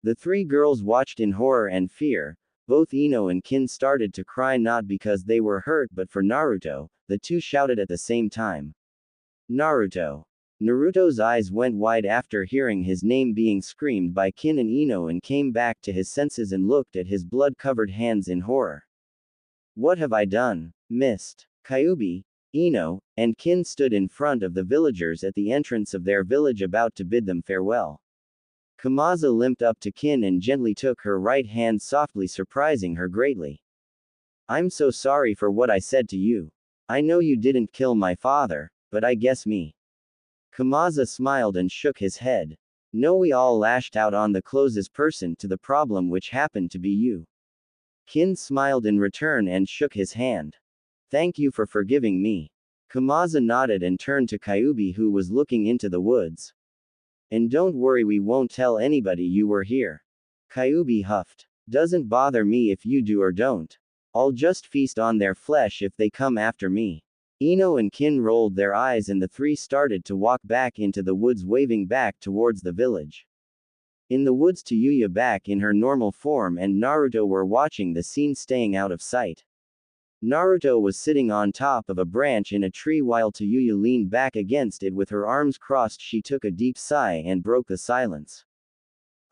The three girls watched in horror and fear. Both Ino and Kin started to cry, not because they were hurt but for Naruto. The two shouted at the same time. Naruto. Naruto's eyes went wide after hearing his name being screamed by Kin and Ino and came back to his senses and looked at his blood-covered hands in horror. What have I done? Missed. Kyuubi, Ino, and Kin stood in front of the villagers at the entrance of their village, about to bid them farewell. Kamaza limped up to Kin and gently took her right hand, softly, surprising her greatly. I'm so sorry for what I said to you. I know you didn't kill my father, but I guess me. Kamaza smiled and shook his head. No, we all lashed out on the closest person to the problem, which happened to be you. Kin smiled in return and shook his hand. Thank you for forgiving me. Kamaza nodded and turned to Kyuubi, who was looking into the woods. And don't worry, we won't tell anybody you were here. Kyuubi huffed. Doesn't bother me if you do or don't. I'll just feast on their flesh if they come after me. Ino and Kin rolled their eyes and the three started to walk back into the woods, waving back towards the village. In the woods, Tayuya, back in her normal form, and Naruto were watching the scene, staying out of sight. Naruto was sitting on top of a branch in a tree while Tayuya leaned back against it with her arms crossed. She took a deep sigh and broke the silence.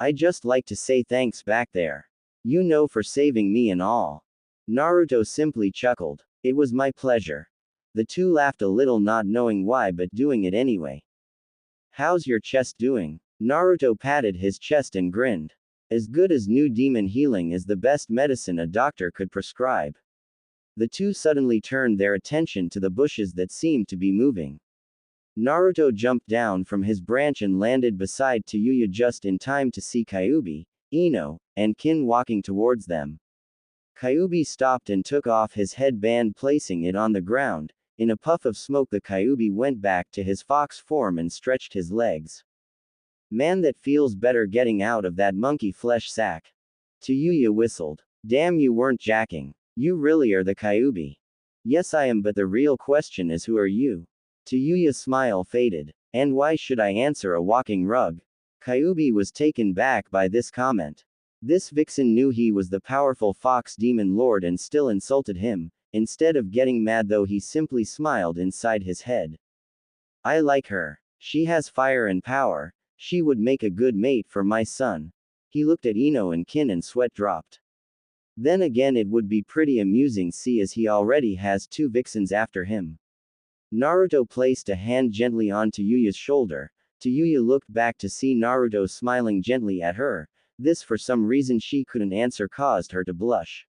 I just like to say thanks back there. You know, for saving me and all. Naruto simply chuckled. It was my pleasure. The two laughed a little, not knowing why but doing it anyway. How's your chest doing? Naruto patted his chest and grinned. As good as new demon healing is the best medicine a doctor could prescribe. The two suddenly turned their attention to the bushes that seemed to be moving. Naruto jumped down from his branch and landed beside Tayuya just in time to see Kyuubi, Ino, and Kin walking towards them. Kyuubi stopped and took off his headband, placing it on the ground. In a puff of smoke, the Kyuubi went back to his fox form and stretched his legs. Man, that feels better getting out of that monkey flesh sack. Tayuya whistled. Damn, you weren't jacking. You really are the Kyuubi. Yes, I am, but the real question is, who are you? Tayuya's smile faded. And why should I answer a walking rug? Kyuubi was taken back by this comment. This vixen knew he was the powerful fox demon lord and still insulted him. Instead of getting mad though, he simply smiled inside his head. I like her. She has fire and power. She would make a good mate for my son. He looked at Ino and Kin and sweat dropped. Then again, it would be pretty amusing, see, as he already has two vixens after him. Naruto placed a hand gently on Tayuya's shoulder. Tayuya looked back to see Naruto smiling gently at her. This, for some reason she couldn't answer, caused her to blush.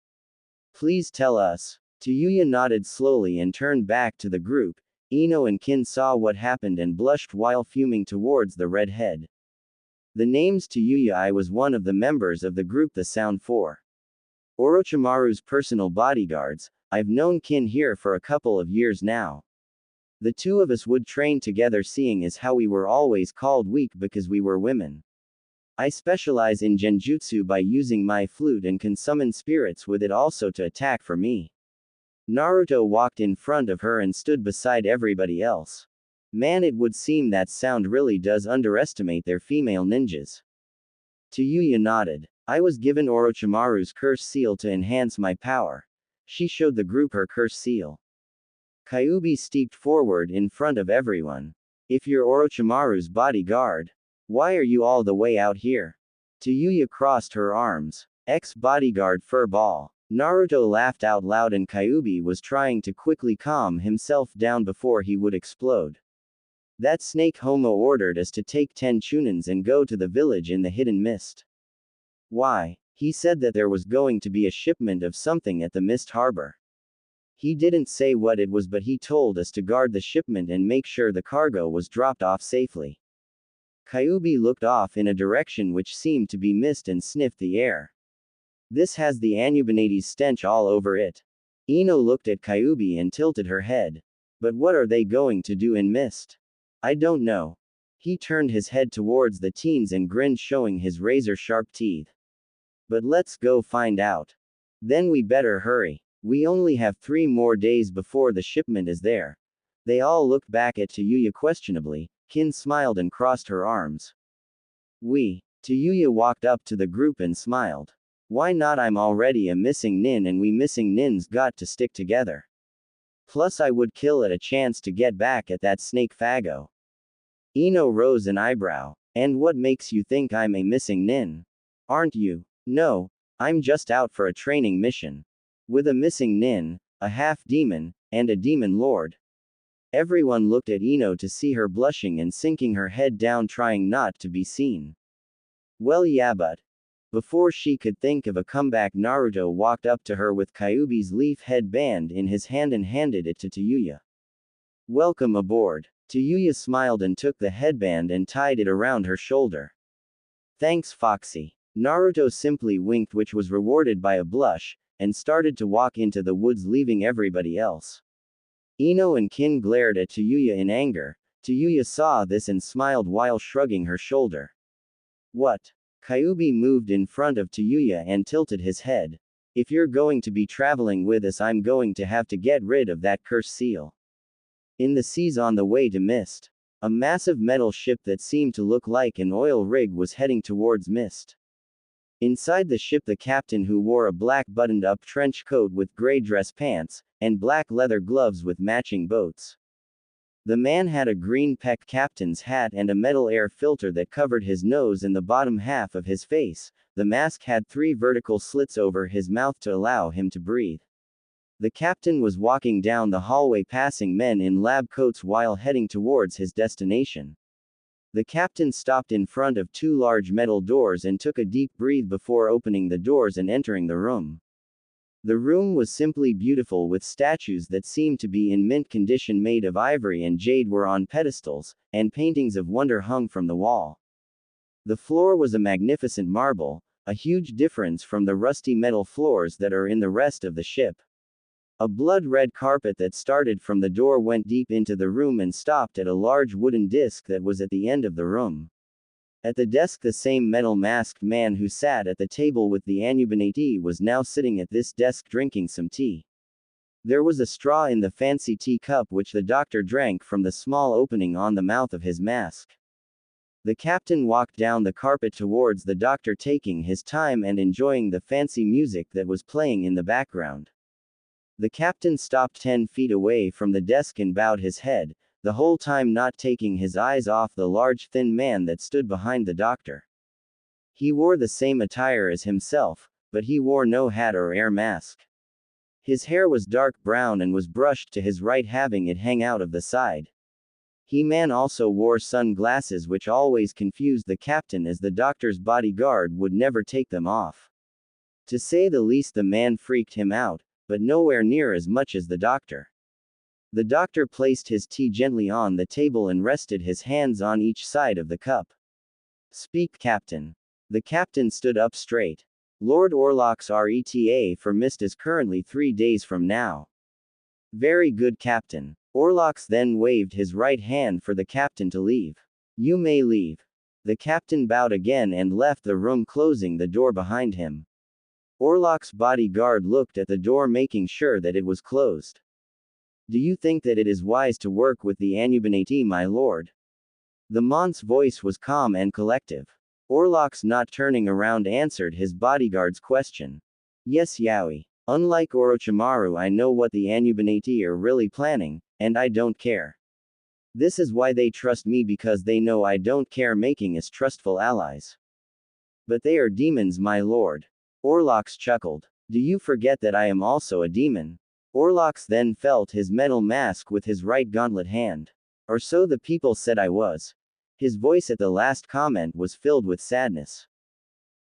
Please tell us. Tayuya nodded slowly and turned back to the group. Ino and Kin saw what happened and blushed while fuming towards the red head. The name's Tayuya. I was one of the members of the group the Sound 4. Orochimaru's personal bodyguards. I've known Kin here for a couple of years now. The two of us would train together, seeing as how we were always called weak because we were women. I specialize in genjutsu by using my flute and can summon spirits with it also to attack for me. Naruto walked in front of her and stood beside everybody else. Man, it would seem that Sound really does underestimate their female ninjas. Tayuya nodded. I was given Orochimaru's curse seal to enhance my power. She showed the group her curse seal. Kyuubi stepped forward in front of everyone. If you're Orochimaru's bodyguard, why are you all the way out here? Tayuya crossed her arms. Ex-bodyguard fur ball. Naruto laughed out loud and Kyuubi was trying to quickly calm himself down before he would explode. That snake homo ordered us to take 10 chunins and go to the village in the hidden mist. Why? He said that there was going to be a shipment of something at the mist harbor. He didn't say what it was, but he told us to guard the shipment and make sure the cargo was dropped off safely. Kyuubi looked off in a direction which seemed to be mist and sniffed the air. This has the Anubinates stench all over it. Ino looked at Kyuubi and tilted her head. But what are they going to do in mist? I don't know. He turned his head towards the teens and grinned, showing his razor-sharp teeth. But let's go find out. Then we better hurry. We only have 3 more days before the shipment is there. They all looked back at Tayuya questionably. Kin smiled and crossed her arms. Tayuya walked up to the group and smiled. Why not? I'm already a missing nin and we missing nins got to stick together. Plus I would kill at a chance to get back at that snake fago. Ino rose an eyebrow. And what makes you think I'm a missing nin? Aren't you? No, I'm just out for a training mission. With a missing nin, a half-demon, and a demon lord. Everyone looked at Ino to see her blushing and sinking her head down, trying not to be seen. Well, yeah, but before she could think of a comeback, Naruto walked up to her with Kyuubi's leaf headband in his hand and handed it to Tayuya. Welcome aboard. Tayuya smiled and took the headband and tied it around her shoulder. Thanks, Foxy. Naruto simply winked, which was rewarded by a blush, and started to walk into the woods, leaving everybody else. Ino and Kin glared at Tayuya in anger. Tayuya saw this and smiled while shrugging her shoulder. What? Kyuubi moved in front of Tayuya and tilted his head. If you're going to be traveling with us, I'm going to have to get rid of that curse seal. In the seas on the way to Mist, a massive metal ship that seemed to look like an oil rig was heading towards Mist. Inside the ship, the captain, who wore a black buttoned-up trench coat with gray dress pants, and black leather gloves with matching boots. The man had a green peck captain's hat and a metal air filter that covered his nose and the bottom half of his face. The mask had 3 vertical slits over his mouth to allow him to breathe. The captain was walking down the hallway passing men in lab coats while heading towards his destination. The captain stopped in front of two large metal doors and took a deep breath before opening the doors and entering the room. The room was simply beautiful, with statues that seemed to be in mint condition made of ivory and jade were on pedestals, and paintings of wonder hung from the wall. The floor was a magnificent marble, a huge difference from the rusty metal floors that are in the rest of the ship. A blood-red carpet that started from the door went deep into the room and stopped at a large wooden disc that was at the end of the room. At the desk, the same metal-masked man who sat at the table with the Anubanati was now sitting at this desk drinking some tea. There was a straw in the fancy tea cup which the doctor drank from the small opening on the mouth of his mask. The captain walked down the carpet towards the doctor, taking his time and enjoying the fancy music that was playing in the background. The captain stopped 10 feet away from the desk and bowed his head, the whole time not taking his eyes off the large thin man that stood behind the doctor. He wore the same attire as himself, but he wore no hat or air mask. His hair was dark brown and was brushed to his right, having it hang out of the side. He man also wore sunglasses which always confused the captain, as the doctor's bodyguard would never take them off. To say the least, the man freaked him out, but nowhere near as much as the doctor. The doctor placed his tea gently on the table and rested his hands on each side of the cup. "Speak, Captain." The captain stood up straight. "Lord Orlok's reta for mist is currently 3 days from now." "Very good, Captain." Orlox then waved his right hand for the captain to leave. "You may leave." The captain bowed again and left the room, closing the door behind him. Orlok's bodyguard looked at the door, making sure that it was closed. "Do you think that it is wise to work with the Anubanati, my lord?" The mont's voice was calm and collective. Orlok's, not turning around, answered his bodyguard's question. "Yes, Yaoi. Unlike Orochimaru, I know what the Anubanati are really planning, and I don't care. This is why they trust me, because they know I don't care, making us trustful allies." "But they are demons, my lord." Orlok's chuckled. "Do you forget that I am also a demon?" Orlok's then felt his metal mask with his right gauntlet hand. "Or so the people said I was." His voice at the last comment was filled with sadness.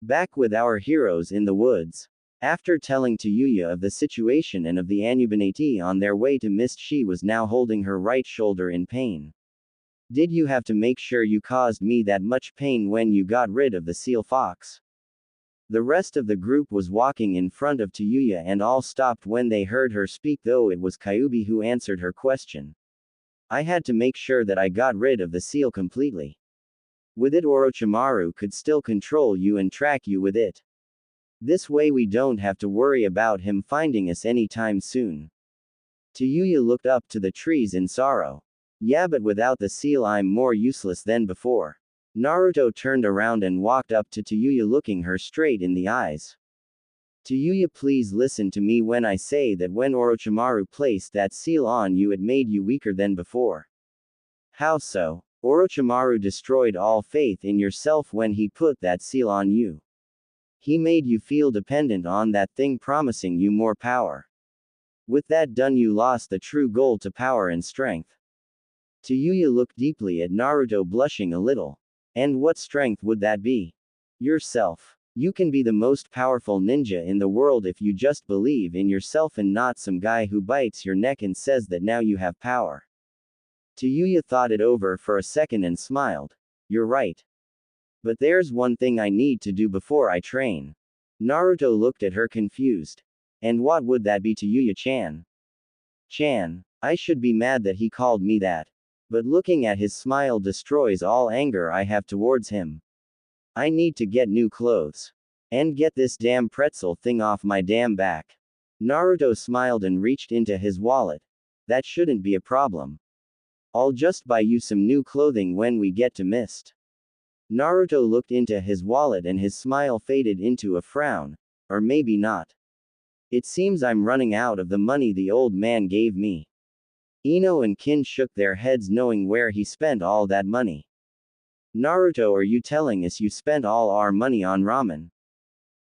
Back with our heroes in the woods. After telling to Yuya of the situation and of the Anubanati on their way to Mist, she was now holding her right shoulder in pain. "Did you have to make sure you caused me that much pain when you got rid of the seal fox?" The rest of the group was walking in front of Yuya and all stopped when they heard her speak, though it was Kyubi who answered her question. "I had to make sure that I got rid of the seal completely. With it, Orochimaru could still control you and track you with it. This way we don't have to worry about him finding us anytime soon." Yuya looked up to the trees in sorrow. "Yeah, but without the seal I'm more useless than before." Naruto turned around and walked up to Yuya, looking her straight in the eyes. "Yuya, please listen to me when I say that when Orochimaru placed that seal on you, it made you weaker than before." "How so?" "Orochimaru destroyed all faith in yourself when he put that seal on you. He made you feel dependent on that thing, promising you more power. With that done, you lost the true goal to power and strength." Yuya looked deeply at Naruto, blushing a little. "And what strength would that be?" "Yourself. You can be the most powerful ninja in the world if you just believe in yourself and not some guy who bites your neck and says that now you have power." Yuya thought it over for a second and smiled. "You're right. But there's one thing I need to do before I train." Naruto looked at her confused. "And what would that be, Yuya-chan?" "Chan. I should be mad that he called me that. But looking at his smile destroys all anger I have towards him. I need to get new clothes. And get this damn pretzel thing off my damn back." Naruto smiled and reached into his wallet. "That shouldn't be a problem. I'll just buy you some new clothing when we get to Mist." Naruto looked into his wallet and his smile faded into a frown. "Or maybe not. It seems I'm running out of the money the old man gave me." Ino and Kin shook their heads, knowing where he spent all that money. "Naruto, are you telling us you spent all our money on ramen?"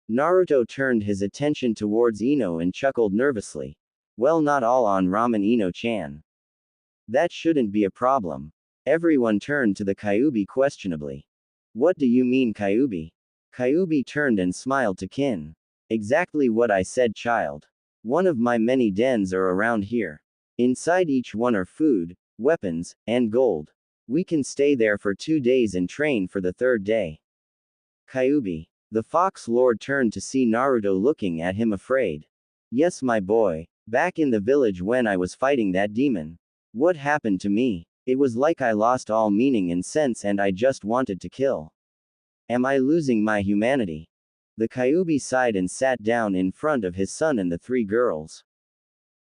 Naruto turned his attention towards Ino and chuckled nervously. Well, not all on ramen Ino-chan. That shouldn't be a problem. Everyone turned to the Kyuubi questionably. What do you mean, Kyuubi? Kyuubi turned and smiled to Kin. Exactly what I said, child. One of my many dens are around here. Inside each one are food, weapons, and gold. We can stay there for 2 days and train for the 3rd day. Kyuubi. The Fox Lord turned to see Naruto looking at him afraid. Yes, my boy. Back in the village when I was fighting that demon. What happened to me? It was like I lost all meaning and sense and I just wanted to kill. Am I losing my humanity? The Kyuubi sighed and sat down in front of his son and the 3 girls.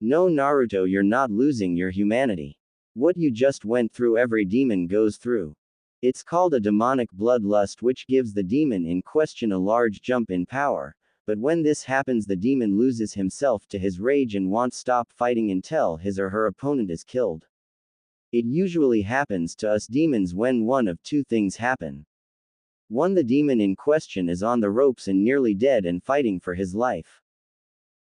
No, Naruto, you're not losing your humanity. What you just went through every demon goes through. It's called a demonic bloodlust, which gives the demon in question a large jump in power, but when this happens the demon loses himself to his rage and won't stop fighting until his or her opponent is killed. It usually happens to us demons when one of 2 things happen. 1. The demon in question is on the ropes and nearly dead and fighting for his life.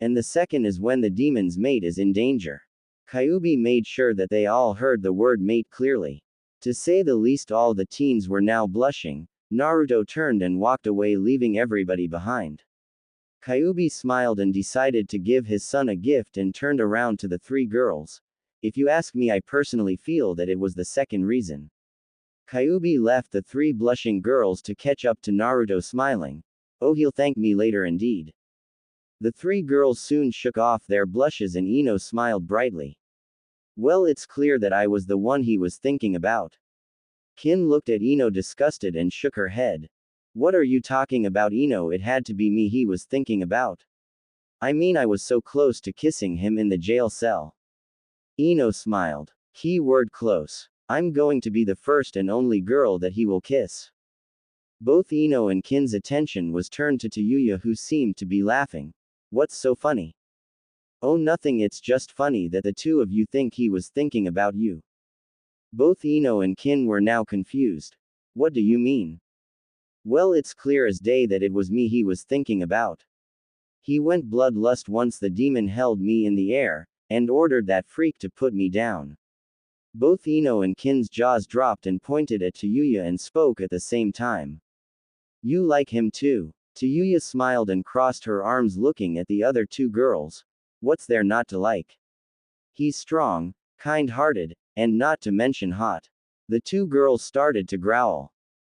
And the second is when the demon's mate is in danger. Kyuubi made sure that they all heard the word mate clearly. To say the least, all the teens were now blushing. Naruto turned and walked away, leaving everybody behind. Kyuubi smiled and decided to give his son a gift and turned around to the 3 girls. If you ask me, I personally feel that it was the second reason. Kyuubi left the 3 blushing girls to catch up to Naruto, smiling. Oh, he'll thank me later indeed. The 3 girls soon shook off their blushes and Ino smiled brightly. Well, it's clear that I was the one he was thinking about. Kin looked at Ino disgusted and shook her head. What are you talking about, Ino? It had to be me he was thinking about. I mean, I was so close to kissing him in the jail cell. Ino smiled. Keyword close. I'm going to be the first and only girl that he will kiss. Both Ino and Kin's attention was turned to Yuya, who seemed to be laughing. What's so funny? Oh, nothing, it's just funny that the 2 of you think he was thinking about you. Both Ino and Kin were now confused. What do you mean? Well, it's clear as day that it was me he was thinking about. He went bloodlust once the demon held me in the air, and ordered that freak to put me down. Both Ino and Kin's jaws dropped and pointed at Yuya and spoke at the same time. You like him too? Yuya smiled and crossed her arms, looking at the other 2 girls. What's there not to like? He's strong, kind-hearted, and not to mention hot. The 2 girls started to growl.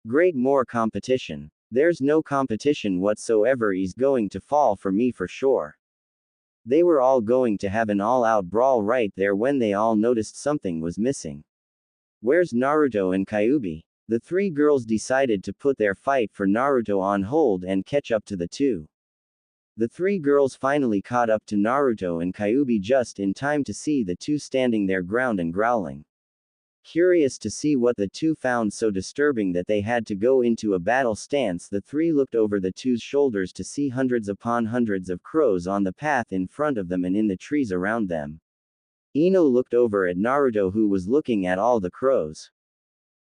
Great, more competition. There's no competition whatsoever, he's going to fall for me for sure. They were all going to have an all-out brawl right there when they all noticed something was missing. Where's Naruto and Kyuubi? The 3 girls decided to put their fight for Naruto on hold and catch up to the 2. The 3 girls finally caught up to Naruto and Kyuubi just in time to see the 2 standing their ground and growling. Curious to see what the 2 found so disturbing that they had to go into a battle stance, the 3 looked over the 2's shoulders to see hundreds upon hundreds of crows on the path in front of them and in the trees around them. Ino looked over at Naruto, who was looking at all the crows.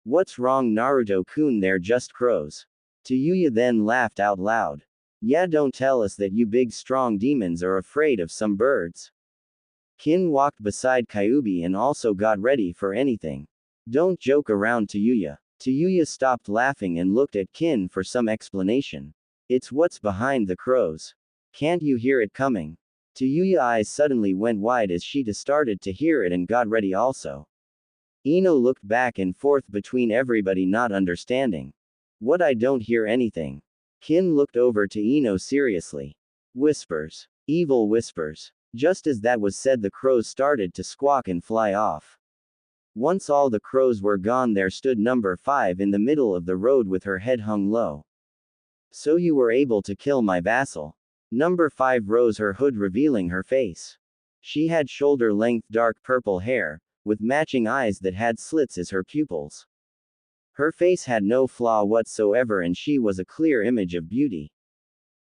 What's wrong, Naruto-kun? They're just crows. Yuya then laughed out loud. Yeah, don't tell us that you big strong demons are afraid of some birds. Kin walked beside Kyuubi and also got ready for anything. Don't joke around, Yuya. Yuya stopped laughing and looked at Kin for some explanation. It's what's behind the crows. Can't you hear it coming? Yuya's eyes suddenly went wide as she started to hear it and got ready also. Ino looked back and forth between everybody, not understanding. What? I don't hear anything. Kin looked over to Ino seriously. Whispers. Evil whispers. Just as that was said, the crows started to squawk and fly off. Once all the crows were gone, there stood number 5 in the middle of the road with her head hung low. So you were able to kill my vassal? Number 5 rose her hood, revealing her face. She had shoulder-length dark purple hair, with matching eyes that had slits as her pupils. Her face had no flaw whatsoever and she was a clear image of beauty.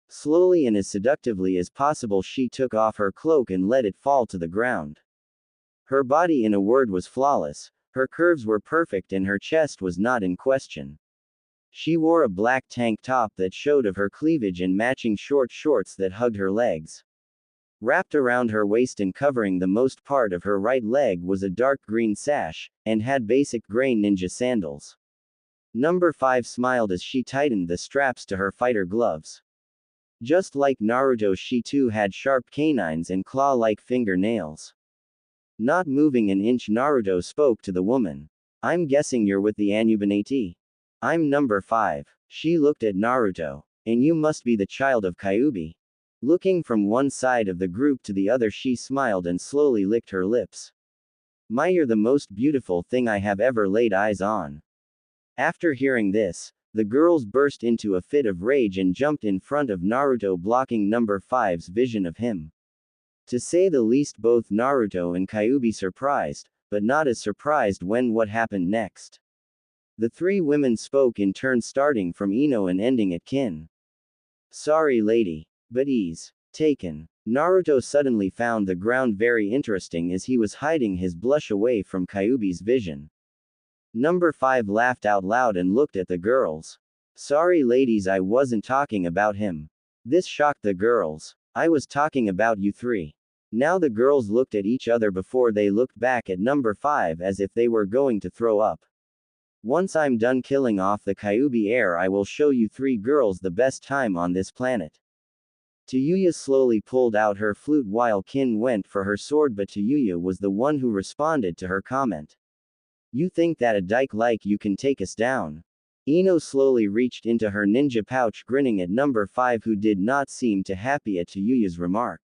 Slowly and as seductively as possible she took off her cloak and let it fall to the ground. Her body, in a word, was flawless, her curves were perfect and her chest was not in question. She wore a black tank top that showed of her cleavage and matching short shorts that hugged her legs. Wrapped around her waist and covering the most part of her right leg was a dark green sash, and had basic gray ninja sandals. Number 5 smiled as she tightened the straps to her fighter gloves. Just like Naruto, she too had sharp canines and claw-like fingernails. Not moving an inch, Naruto spoke to the woman. I'm guessing you're with the Anubanati. I'm number 5. She looked at Naruto. And you must be the child of Kyuubi. Looking from one side of the group to the other, she smiled and slowly licked her lips. You're the most beautiful thing I have ever laid eyes on. After hearing this, the girls burst into a fit of rage and jumped in front of Naruto, blocking number 5's vision of him. To say the least, both Naruto and Kyuubi surprised, but not as surprised when what happened next. The three women spoke in turn, starting from Ino and ending at Kin. Sorry lady, but ease taken. Naruto suddenly found the ground very interesting as he was hiding his blush away from Kyuubi's vision. Number 5 laughed out loud and looked at the girls. Sorry ladies, I wasn't talking about him. This shocked the girls. I was talking about you three. Now the girls looked at each other before they looked back at number 5 as if they were going to throw up. Once I'm done killing off the Kyuubi heir, I will show you three girls the best time on this planet. Tayuya slowly pulled out her flute while Kin went for her sword, but Tayuya was the one who responded to her comment. You think that a dyke like you can take us down? Ino slowly reached into her ninja pouch, grinning at number 5, who did not seem too happy at Tayuya's remark.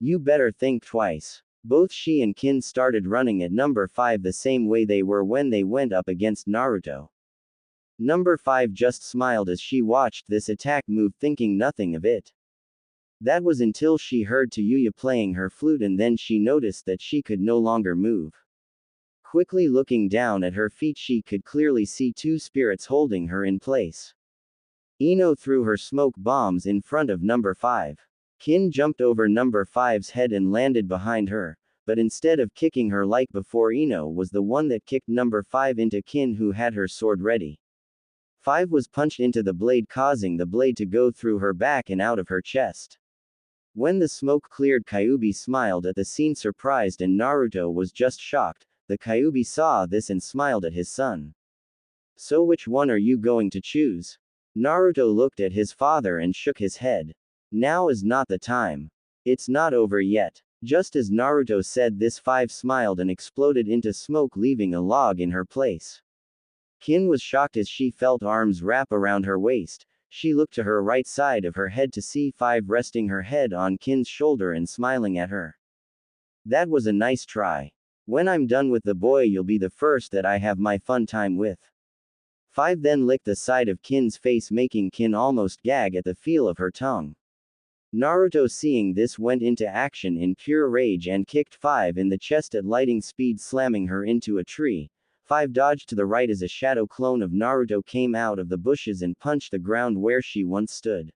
You better think twice. Both she and Kin started running at number 5 the same way they were when they went up against Naruto. Number 5 just smiled as she watched this attack move, thinking nothing of it. That was until she heard Tayuya playing her flute, and then she noticed that she could no longer move. Quickly looking down at her feet, she could clearly see two spirits holding her in place. Ino threw her smoke bombs in front of number 5. Kin jumped over number 5's head and landed behind her, but instead of kicking her like before, Ino was the one that kicked number 5 into Kin, who had her sword ready. 5 was punched into the blade, causing the blade to go through her back and out of her chest. When the smoke cleared, Kyuubi smiled at the scene, surprised, and Naruto was just shocked. The Kyuubi saw this and smiled at his son. So which one are you going to choose? Naruto looked at his father and shook his head. Now is not the time. It's not over yet. Just as Naruto said this, 5 smiled and exploded into smoke, leaving a log in her place. Kin was shocked as she felt arms wrap around her waist. She looked to her right side of her head to see 5 resting her head on Kin's shoulder and smiling at her. That was a nice try. When I'm done with the boy, you'll be the first that I have my fun time with. 5 then licked the side of Kin's face, making Kin almost gag at the feel of her tongue. Naruto, seeing this, went into action in pure rage and kicked 5 in the chest at lightning speed, slamming her into a tree. 5 dodged to the right as a shadow clone of Naruto came out of the bushes and punched the ground where she once stood.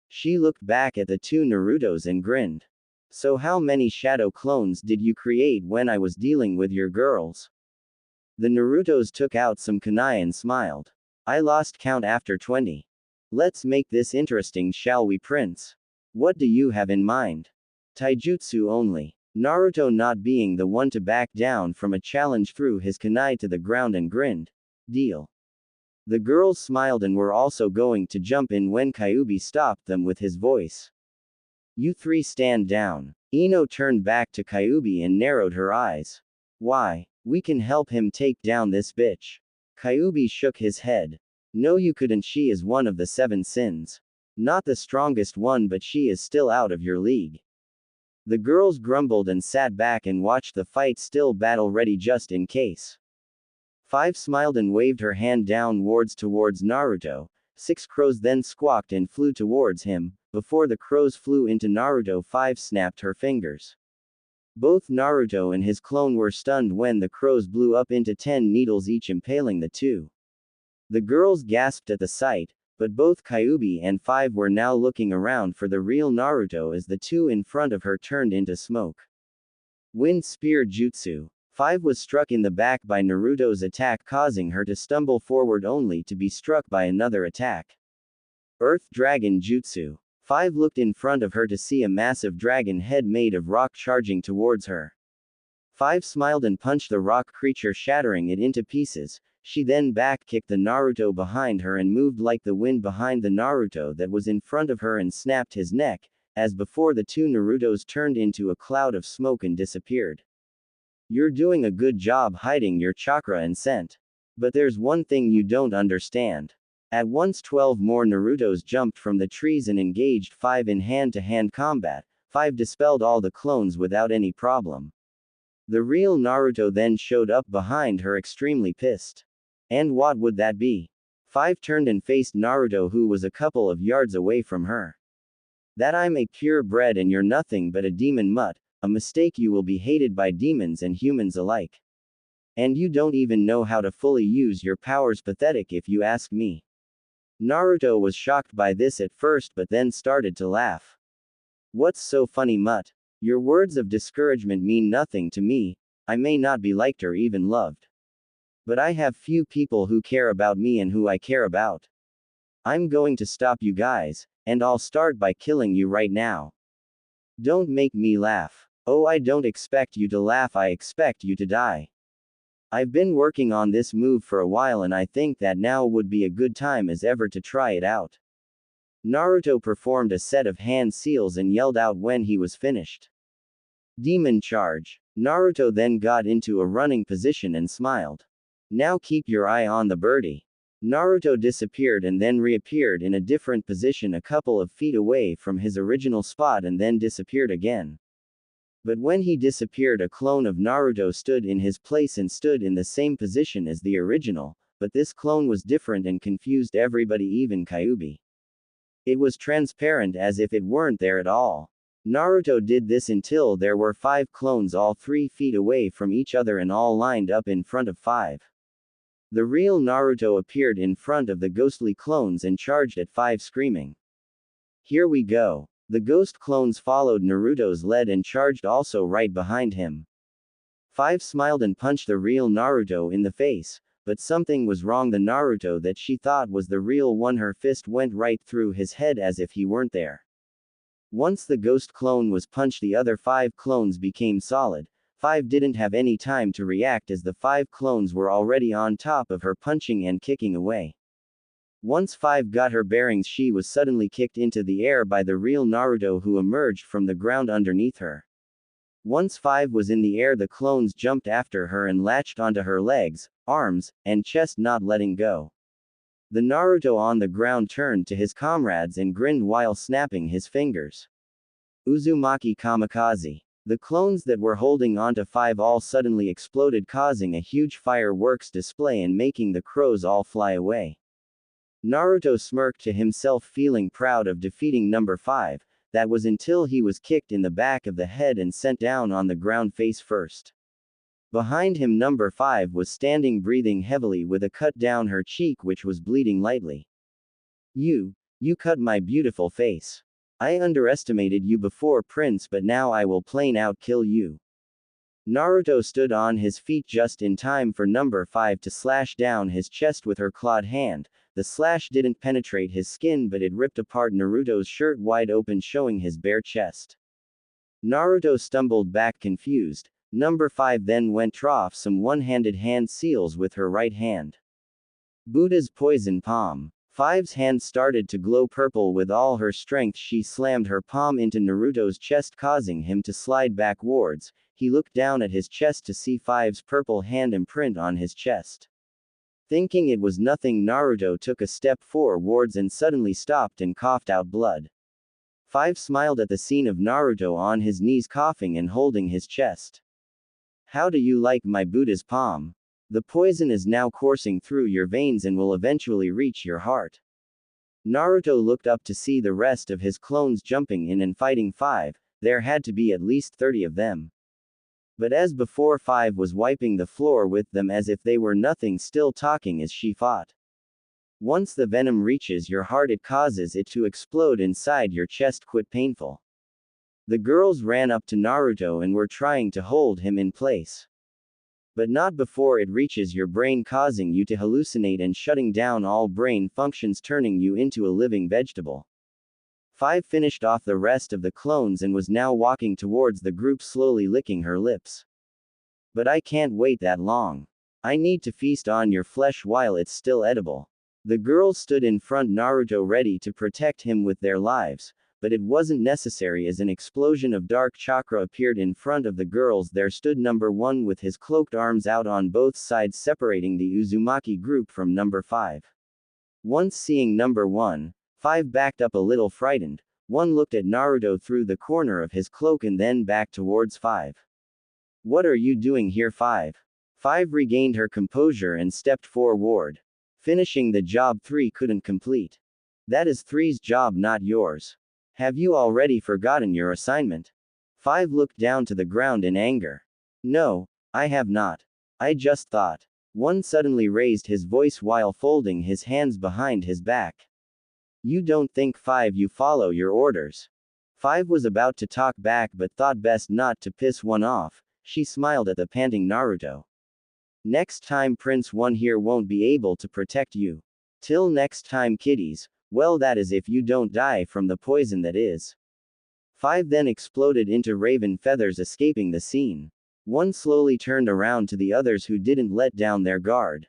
She looked back at the two Narutos and grinned. So how many shadow clones did you create when I was dealing with your girls? The Narutos took out some kunai and smiled. I lost count after 20. Let's make this interesting, shall we, Prince? What do you have in mind? Taijutsu only. Naruto, not being the one to back down from a challenge, threw his kunai to the ground and grinned. Deal. The girls smiled and were also going to jump in when Kyuubi stopped them with his voice. You three stand down. Ino turned back to Kyuubi and narrowed her eyes. Why? We can help him take down this bitch. Kyuubi shook his head. No, you couldn't. She is one of the 7 sins. Not the strongest one, but she is still out of your league. The girls grumbled and sat back and watched the fight, still battle ready just in case. 5 smiled and waved her hand downwards towards Naruto. 6 crows then squawked and flew towards him. Before the crows flew into Naruto, 5 snapped her fingers. Both Naruto and his clone were stunned when the crows blew up into 10 needles each, impaling the two. The girls gasped at the sight, but both Kyuubi and 5 were now looking around for the real Naruto as the two in front of her turned into smoke. Wind Spear Jutsu. 5 was struck in the back by Naruto's attack, causing her to stumble forward only to be struck by another attack. Earth Dragon Jutsu. 5 looked in front of her to see a massive dragon head made of rock charging towards her. 5 smiled and punched the rock creature, shattering it into pieces. She then back-kicked the Naruto behind her and moved like the wind behind the Naruto that was in front of her and snapped his neck. As before, the two Narutos turned into a cloud of smoke and disappeared. You're doing a good job hiding your chakra and scent. But there's one thing you don't understand. At once 12 more Narutos jumped from the trees and engaged 5 in hand-to-hand combat. 5 dispelled all the clones without any problem. The real Naruto then showed up behind her, extremely pissed. And what would that be? 5 turned and faced Naruto, who was a couple of yards away from her. That I'm a purebred and you're nothing but a demon mutt, a mistake. You will be hated by demons and humans alike. And you don't even know how to fully use your powers. Pathetic if you ask me. Naruto was shocked by this at first but then started to laugh. What's so funny, mutt? Your words of discouragement mean nothing to me. I may not be liked or even loved. But I have few people who care about me and who I care about. I'm going to stop you guys, and I'll start by killing you right now. Don't make me laugh. Oh, I don't expect you to laugh, I expect you to die. I've been working on this move for a while and I think that now would be a good time as ever to try it out. Naruto performed a set of hand seals and yelled out when he was finished. Demon charge. Naruto then got into a running position and smiled. Now keep your eye on the birdie. Naruto disappeared and then reappeared in a different position a couple of feet away from his original spot and then disappeared again. But when he disappeared, a clone of Naruto stood in his place and stood in the same position as the original, but this clone was different and confused everybody, even Kyuubi. It was transparent as if it weren't there at all. Naruto did this until there were 5 clones all 3 feet away from each other and all lined up in front of 5. The real Naruto appeared in front of the ghostly clones and charged at 5, screaming. Here we go. The ghost clones followed Naruto's lead and charged also right behind him. 5 smiled and punched the real Naruto in the face, but something was wrong. The Naruto that she thought was the real one, her fist went right through his head as if he weren't there. Once the ghost clone was punched, the other 5 clones became solid. 5 didn't have any time to react as the 5 clones were already on top of her, punching and kicking away. Once 5 got her bearings, she was suddenly kicked into the air by the real Naruto, who emerged from the ground underneath her. Once 5 was in the air, the clones jumped after her and latched onto her legs, arms, and chest, not letting go. The Naruto on the ground turned to his comrades and grinned while snapping his fingers. Uzumaki kamikaze. The clones that were holding onto 5 all suddenly exploded, causing a huge fireworks display and making the crows all fly away. Naruto smirked to himself, feeling proud of defeating number 5, that was until he was kicked in the back of the head and sent down on the ground face first. Behind him, number 5 was standing, breathing heavily with a cut down her cheek which was bleeding lightly. You cut my beautiful face. I underestimated you before, Prince, but now I will plain out kill you. Naruto stood on his feet just in time for number 5 to slash down his chest with her clawed hand. The slash didn't penetrate his skin, but it ripped apart Naruto's shirt wide open, showing his bare chest. Naruto stumbled back confused. Number 5 then went off some one-handed hand seals with her right hand. Buddha's poison palm. 5's hand started to glow purple. With all her strength she slammed her palm into Naruto's chest, causing him to slide backwards. He looked down at his chest to see 5's purple hand imprint on his chest. Thinking it was nothing, Naruto took a step forwards and suddenly stopped and coughed out blood. 5 smiled at the scene of Naruto on his knees, coughing and holding his chest. How do you like my Buddha's palm? The poison is now coursing through your veins and will eventually reach your heart. Naruto looked up to see the rest of his clones jumping in and fighting 5, there had to be at least 30 of them. But as before, 5 was wiping the floor with them as if they were nothing, still talking as she fought. Once the venom reaches your heart, it causes it to explode inside your chest. Quite painful. The girls ran up to Naruto and were trying to hold him in place. But not before it reaches your brain, causing you to hallucinate and shutting down all brain functions, turning you into a living vegetable. 5 finished off the rest of the clones and was now walking towards the group, slowly licking her lips. But I can't wait that long. I need to feast on your flesh while it's still edible. The girls stood in front Naruto ready to protect him with their lives, but it wasn't necessary as an explosion of dark chakra appeared in front of the girls. There stood number 1 with his cloaked arms out on both sides, separating the Uzumaki group from number 5. Once seeing number 1, 5 backed up a little frightened. 1 looked at Naruto through the corner of his cloak and then back towards 5. What are you doing here, 5? 5 regained her composure and stepped forward. Finishing the job 3 couldn't complete. That is 3's job, not yours. Have you already forgotten your assignment? 5 looked down to the ground in anger. No, I have not. I just thought. 1 suddenly raised his voice while folding his hands behind his back. You don't think, 5, you follow your orders? 5 was about to talk back but thought best not to piss 1 off. She smiled at the panting Naruto. Next time Prince 1 here won't be able to protect you. Till next time, kiddies. Well, that is if you don't die from the poison that is. 5 then exploded into raven feathers, escaping the scene. 1 slowly turned around to the others who didn't let down their guard.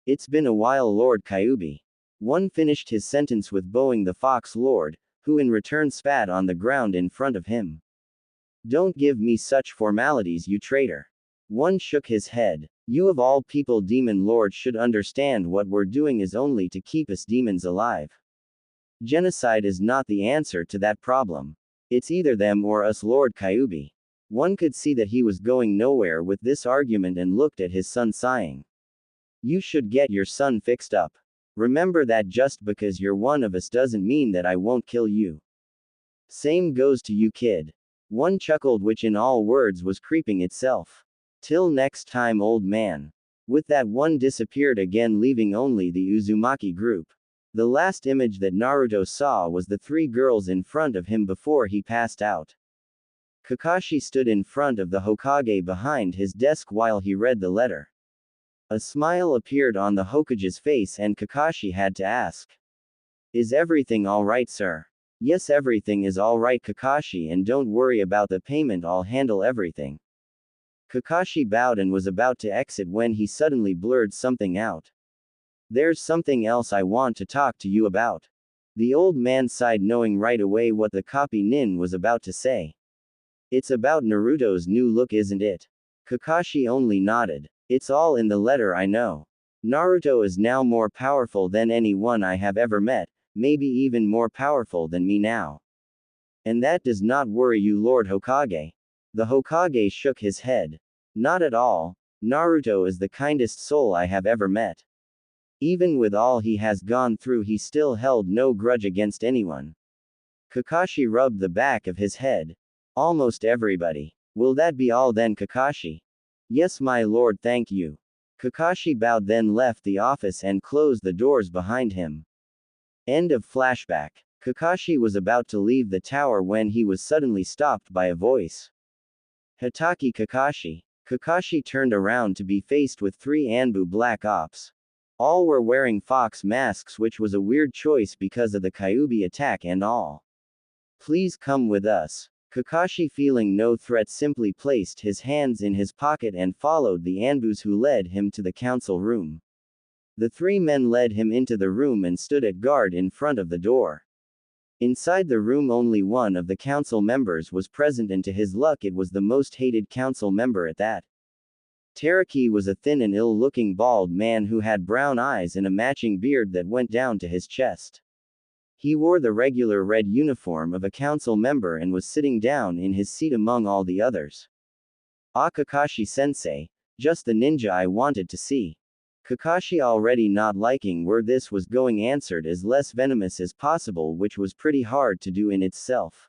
It's been a while, Lord Kyuubi. 1 finished his sentence with bowing the Fox Lord, who in return spat on the ground in front of him. Don't give me such formalities, you traitor. 1 shook his head. You of all people, Demon Lord, should understand what we're doing is only to keep us demons alive. Genocide is not the answer to that problem. It's either them or us, Lord Kyuubi. 1 could see that he was going nowhere with this argument and looked at his son, sighing. You should get your son fixed up. Remember that just because you're one of us doesn't mean that I won't kill you. Same goes to you, kid. 1 chuckled, which in all words was creeping itself. Till next time, old man. With that, 1 disappeared again, leaving only the Uzumaki group. The last image that Naruto saw was the 3 girls in front of him before he passed out. Kakashi stood in front of the Hokage behind his desk while he read the letter. A smile appeared on the Hokage's face and Kakashi had to ask. Is everything alright, sir? Yes, everything is alright, Kakashi, and don't worry about the payment, I'll handle everything. Kakashi bowed and was about to exit when he suddenly blurted something out. There's something else I want to talk to you about. The old man sighed, knowing right away what the copy nin was about to say. It's about Naruto's new look, isn't it? Kakashi only nodded. It's all in the letter, I know. Naruto is now more powerful than anyone I have ever met, maybe even more powerful than me now. And that does not worry you, Lord Hokage? The Hokage shook his head. Not at all. Naruto is the kindest soul I have ever met. Even with all he has gone through, he still held no grudge against anyone. Kakashi rubbed the back of his head. Almost everybody. Will that be all then, Kakashi? Yes, my lord, thank you. Kakashi bowed, then left the office and closed the doors behind him. End of flashback. Kakashi was about to leave the tower when he was suddenly stopped by a voice. Hitaki Kakashi. Kakashi turned around to be faced with 3 Anbu Black Ops. All were wearing fox masks, which was a weird choice because of the Kyuubi attack and all. Please come with us. Kakashi, feeling no threat, simply placed his hands in his pocket and followed the Anbus, who led him to the council room. The 3 men led him into the room and stood at guard in front of the door. Inside the room, only one of the council members was present, and to his luck it was the most hated council member at that. Teraki was a thin and ill-looking bald man who had brown eyes and a matching beard that went down to his chest. He wore the regular red uniform of a council member and was sitting down in his seat among all the others. Ah, Kakashi-sensei, just the ninja I wanted to see. Kakashi, already not liking where this was going, answered as less venomous as possible, which was pretty hard to do in itself.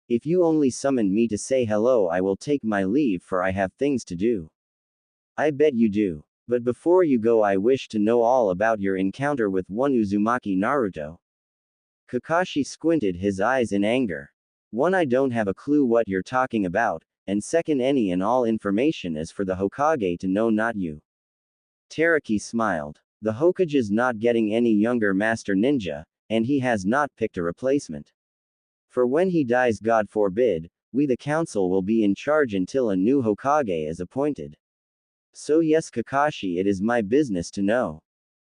If you only summoned me to say hello, I will take my leave, for I have things to do. I bet you do. But before you go, I wish to know all about your encounter with one Uzumaki Naruto. Kakashi squinted his eyes in anger. 1, I don't have a clue what you're talking about, and 2nd, any and all information is for the Hokage to know, not you. Teraki smiled. The Hokage's not getting any younger, Master Ninja, and he has not picked a replacement. For when he dies, God forbid, we the council will be in charge until a new Hokage is appointed. So yes, Kakashi, it is my business to know.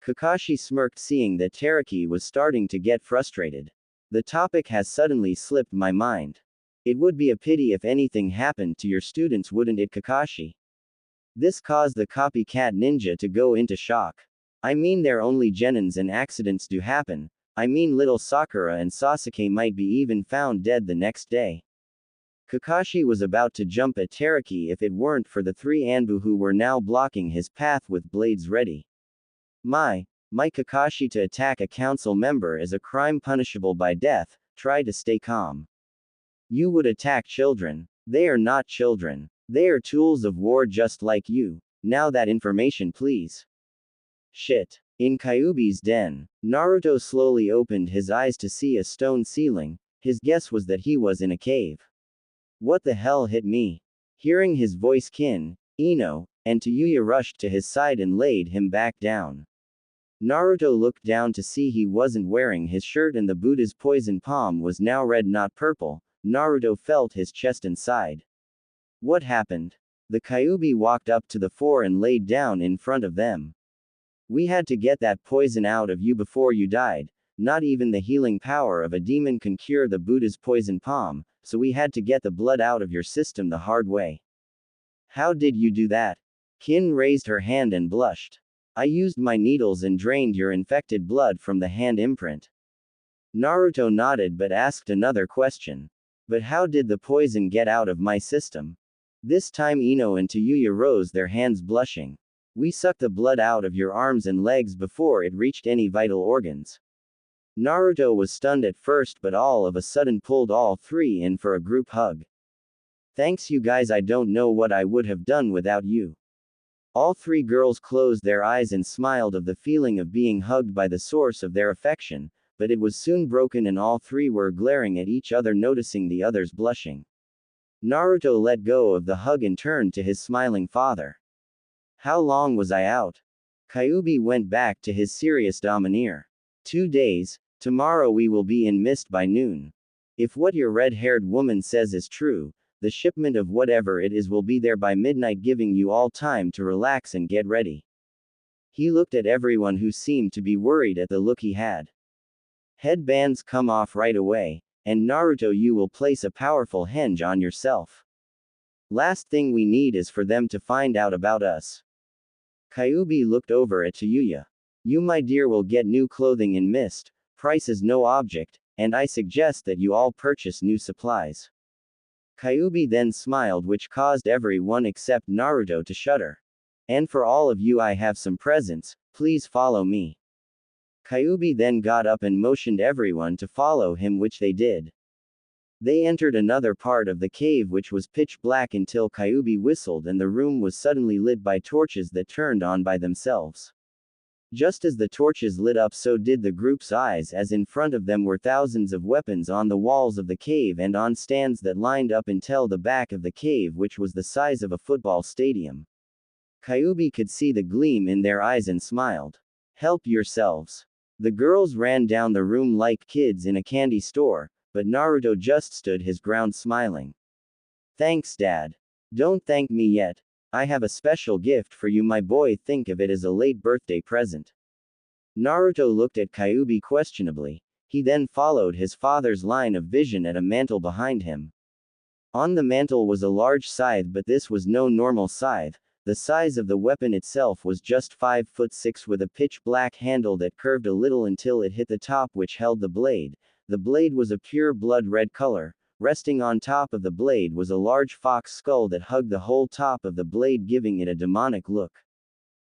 Kakashi smirked, seeing that Teraki was starting to get frustrated. The topic has suddenly slipped my mind. It would be a pity if anything happened to your students, wouldn't it, Kakashi? This caused the copycat ninja to go into shock. I mean, they're only genins and accidents do happen. I mean, little Sakura and Sasuke might be even found dead the next day. Kakashi was about to jump at Teraki if it weren't for the three Anbu who were now blocking his path with blades ready. My Kakashi, to attack a council member is a crime punishable by death. Try to stay calm. You would attack children. They are not children. They are tools of war just like you. Now that information, please. Shit. In Kyuubi's den, Naruto slowly opened his eyes to see a stone ceiling. His guess was that he was in a cave. What the hell hit me? Hearing his voice, Kin, Ino, and Tayuya rushed to his side and laid him back down. Naruto looked down to see he wasn't wearing his shirt and the Buddha's poison palm was now red, not purple. Naruto felt his chest and sighed. What happened? The Kyuubi walked up to the four and laid down in front of them. We had to get that poison out of you before you died. Not even the healing power of a demon can cure the Buddha's poison palm, so we had to get the blood out of your system the hard way. How did you do that? Kin raised her hand and blushed. I used my needles and drained your infected blood from the hand imprint. Naruto nodded but asked another question. But how did the poison get out of my system? This time Ino and Tayuya rose their hands, blushing. We sucked the blood out of your arms and legs before it reached any vital organs. Naruto was stunned at first but all of a sudden pulled all three in for a group hug. Thanks you guys, I don't know what I would have done without you. All three girls closed their eyes and smiled of the feeling of being hugged by the source of their affection, but it was soon broken and all three were glaring at each other, noticing the others blushing. Naruto let go of the hug and turned to his smiling father. How long was I out? Kyuubi went back to his serious domineer. 2 days. Tomorrow we will be in Mist by noon. If what your red-haired woman says is true, the shipment of whatever it is will be there by midnight, giving you all time to relax and get ready. He looked at everyone who seemed to be worried at the look he had. Headbands come off right away, and Naruto, you will place a powerful henge on yourself. Last thing we need is for them to find out about us. Kyuubi looked over at Tayuya. You, my dear, will get new clothing in Mist. Price is no object, and I suggest that you all purchase new supplies. Kyuubi then smiled, which caused everyone except Naruto to shudder. And for all of you I have some presents, please follow me. Kyuubi then got up and motioned everyone to follow him, which they did. They entered another part of the cave which was pitch black until Kyuubi whistled and the room was suddenly lit by torches that turned on by themselves. Just as the torches lit up, so did the group's eyes, as in front of them were thousands of weapons on the walls of the cave and on stands that lined up until the back of the cave, which was the size of a football stadium. Kyuubi could see the gleam in their eyes and smiled. Help yourselves. The girls ran down the room like kids in a candy store, but Naruto just stood his ground smiling. Thanks, Dad. Don't thank me yet. I have a special gift for you, my boy. Think of it as a late birthday present. Naruto looked at Kyuubi questionably. He then followed his father's line of vision at a mantle behind him. On the mantle was a large scythe, but this was no normal scythe. The size of the weapon itself was just 5'6" with a pitch black handle that curved a little until it hit the top, which held the blade. The blade was a pure blood red color. Resting on top of the blade was a large fox skull that hugged the whole top of the blade, giving it a demonic look.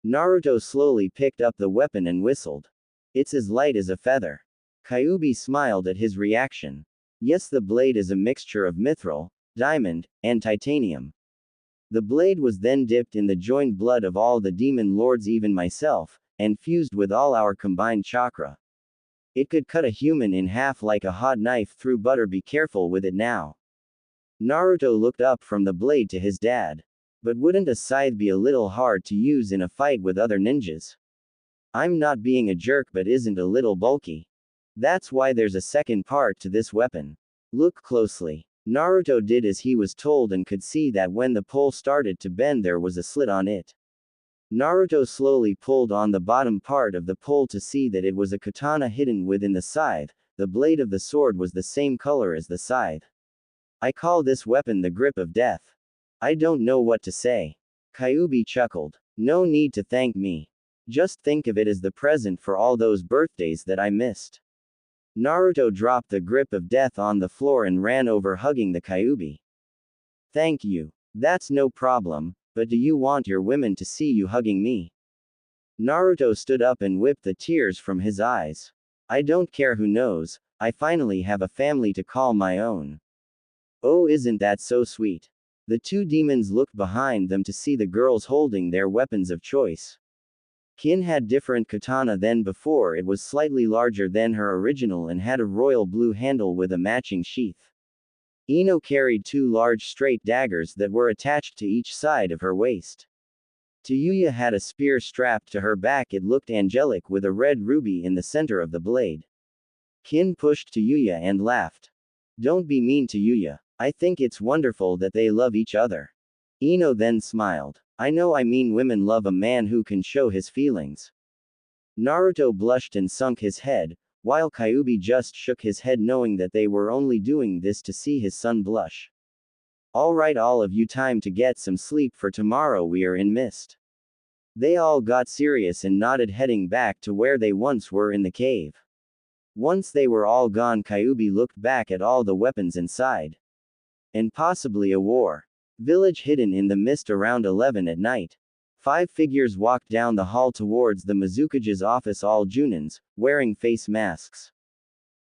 Naruto slowly picked up the weapon and whistled. It's as light as a feather. Kyuubi smiled at his reaction. Yes, the blade is a mixture of mithril, diamond, and titanium. The blade was then dipped in the joined blood of all the demon lords, even myself, and fused with all our combined chakra. It could cut a human in half like a hot knife through butter. Be careful with it now. Naruto looked up from the blade to his dad. But wouldn't a scythe be a little hard to use in a fight with other ninjas? I'm not being a jerk, but isn't a little bulky. That's why there's a second part to this weapon. Look closely. Naruto did as he was told and could see that when the pole started to bend there was a slit on it. Naruto slowly pulled on the bottom part of the pole to see that it was a katana hidden within the scythe. The blade of the sword was the same color as the scythe. I call this weapon the grip of death. I don't know what to say. Kyuubi chuckled. No need to thank me. Just think of it as the present for all those birthdays that I missed. Naruto dropped the grip of death on the floor and ran over hugging the Kyuubi. Thank you. That's no problem, but do you want your women to see you hugging me? Naruto stood up and whipped the tears from his eyes. I don't care who knows, I finally have a family to call my own. Oh, isn't that so sweet? The two demons looked behind them to see the girls holding their weapons of choice. Kin had different katana than before. It was slightly larger than her original and had a royal blue handle with a matching sheath. Ino carried two large straight daggers that were attached to each side of her waist. Tayuya had a spear strapped to her back. It looked angelic with a red ruby in the center of the blade. Kin pushed Tayuya and laughed. Don't be mean, Tayuya. I think it's wonderful that they love each other. Ino then smiled. I know, I mean women love a man who can show his feelings. Naruto blushed and sunk his head, while Kyuubi just shook his head knowing that they were only doing this to see his son blush. Alright, all of you, time to get some sleep for tomorrow we are in mist. They all got serious and nodded, heading back to where they once were in the cave. Once they were all gone, Kyuubi looked back at all the weapons inside. And possibly a war village hidden in the mist around 11 at night. 5 figures walked down the hall towards the Mizukage's office, all Junins, wearing face masks.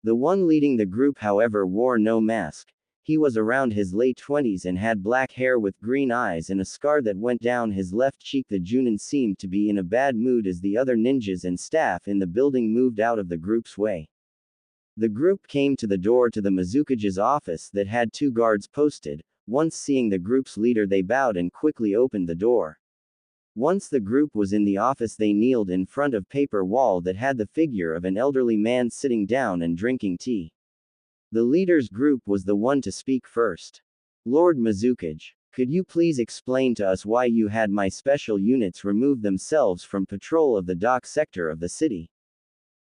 The one leading the group, however, wore no mask. He was around his late 20s and had black hair with green eyes and a scar that went down his left cheek. The Junin seemed to be in a bad mood as the other ninjas and staff in the building moved out of the group's way. The group came to the door to the Mizukage's office that had 2 guards posted. Once seeing the group's leader, they bowed and quickly opened the door. Once the group was in the office, they kneeled in front of paper wall that had the figure of an elderly man sitting down and drinking tea. The leader's group was the one to speak first. Lord Mizukage, could you please explain to us why you had my special units remove themselves from patrol of the dock sector of the city?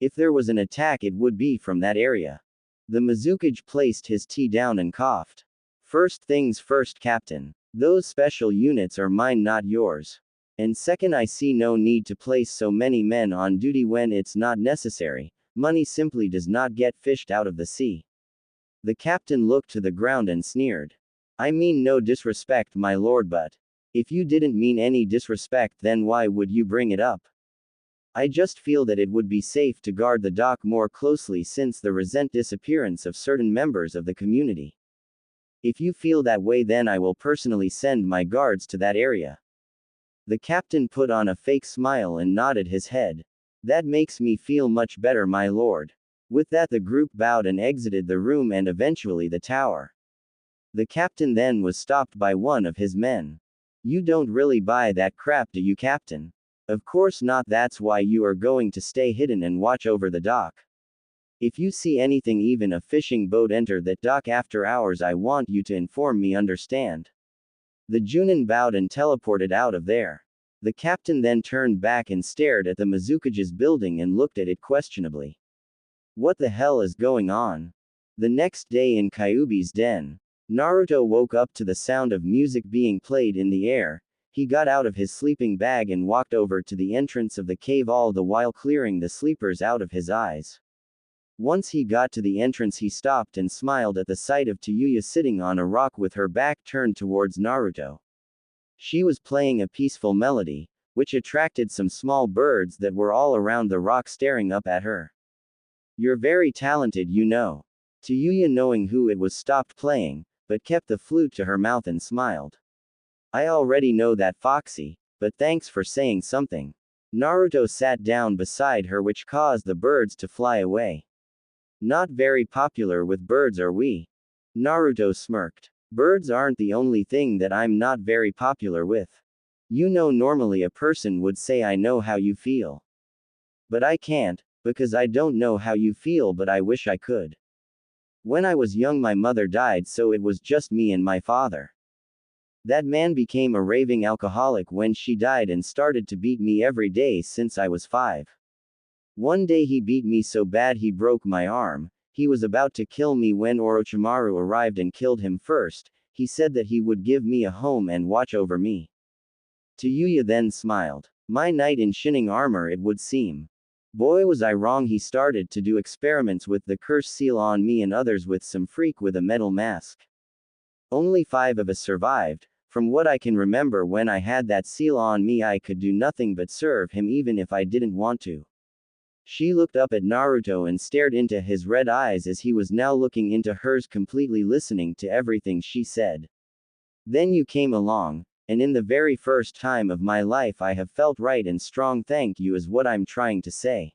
If there was an attack, it would be from that area. The Mizukage placed his tea down and coughed. First things first, Captain. Those special units are mine, not yours. And second, I see no need to place so many men on duty when it's not necessary. Money simply does not get fished out of the sea. The captain looked to the ground and sneered. I mean no disrespect, my lord, but if you didn't mean any disrespect, then why would you bring it up? I just feel that it would be safe to guard the dock more closely since the recent disappearance of certain members of the community. If you feel that way, then I will personally send my guards to that area. The captain put on a fake smile and nodded his head. That makes me feel much better, my lord. With that, the group bowed and exited the room and eventually the tower. The captain then was stopped by one of his men. You don't really buy that crap, do you, Captain? Of course not, that's why you are going to stay hidden and watch over the dock. If you see anything, even a fishing boat, enter that dock after hours. I want you to inform me, understand? The Junin bowed and teleported out of there. The captain then turned back and stared at the Mizukage's building and looked at it questionably. What the hell is going on? The next day in Kyuubi's den, Naruto woke up to the sound of music being played in the air. He got out of his sleeping bag and walked over to the entrance of the cave, all the while clearing the sleepers out of his eyes. Once he got to the entrance, he stopped and smiled at the sight of Tayuya sitting on a rock with her back turned towards Naruto. She was playing a peaceful melody, which attracted some small birds that were all around the rock staring up at her. You're very talented, you know. Tayuya, knowing who it was, stopped playing, but kept the flute to her mouth and smiled. I already know that, Foxy, but thanks for saying something. Naruto sat down beside her, which caused the birds to fly away. Not very popular with birds, are we? Naruto smirked. Birds aren't the only thing that I'm not very popular with. You know, normally a person would say I know how you feel. But I can't, because I don't know how you feel, but I wish I could. When I was young, my mother died, so it was just me and my father. That man became a raving alcoholic when she died and started to beat me every day since I was 5. One day he beat me so bad he broke my arm. He was about to kill me when Orochimaru arrived and killed him first. He said that he would give me a home and watch over me. Tayuya then smiled. My knight in shining armor, it would seem. Boy, was I wrong. He started to do experiments with the curse seal on me and others with some freak with a metal mask. Only 5 of us survived. From what I can remember, when I had that seal on me, I could do nothing but serve him even if I didn't want to. She looked up at Naruto and stared into his red eyes as he was now looking into hers, completely listening to everything she said. Then you came along, and in the very first time of my life I have felt right and strong. Thank you is what I'm trying to say.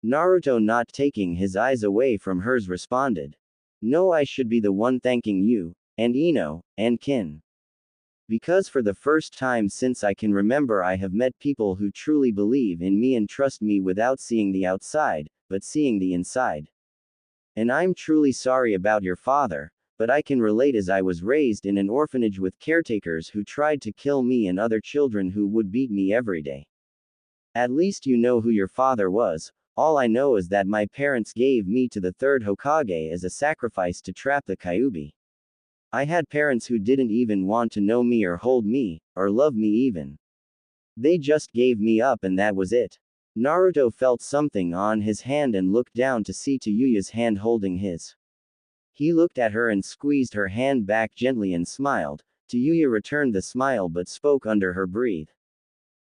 Naruto, not taking his eyes away from hers, responded. No, I should be the one thanking you, and Ino, and Kin. Because for the first time since I can remember, I have met people who truly believe in me and trust me without seeing the outside, but seeing the inside. And I'm truly sorry about your father, but I can relate, as I was raised in an orphanage with caretakers who tried to kill me and other children who would beat me every day. At least you know who your father was. All I know is that my parents gave me to the 3rd Hokage as a sacrifice to trap the Kyuubi. I had parents who didn't even want to know me or hold me, or love me even. They just gave me up and that was it. Naruto felt something on his hand and looked down to see Tayuya's hand holding his. He looked at her and squeezed her hand back gently and smiled. Tayuya returned the smile but spoke under her breath.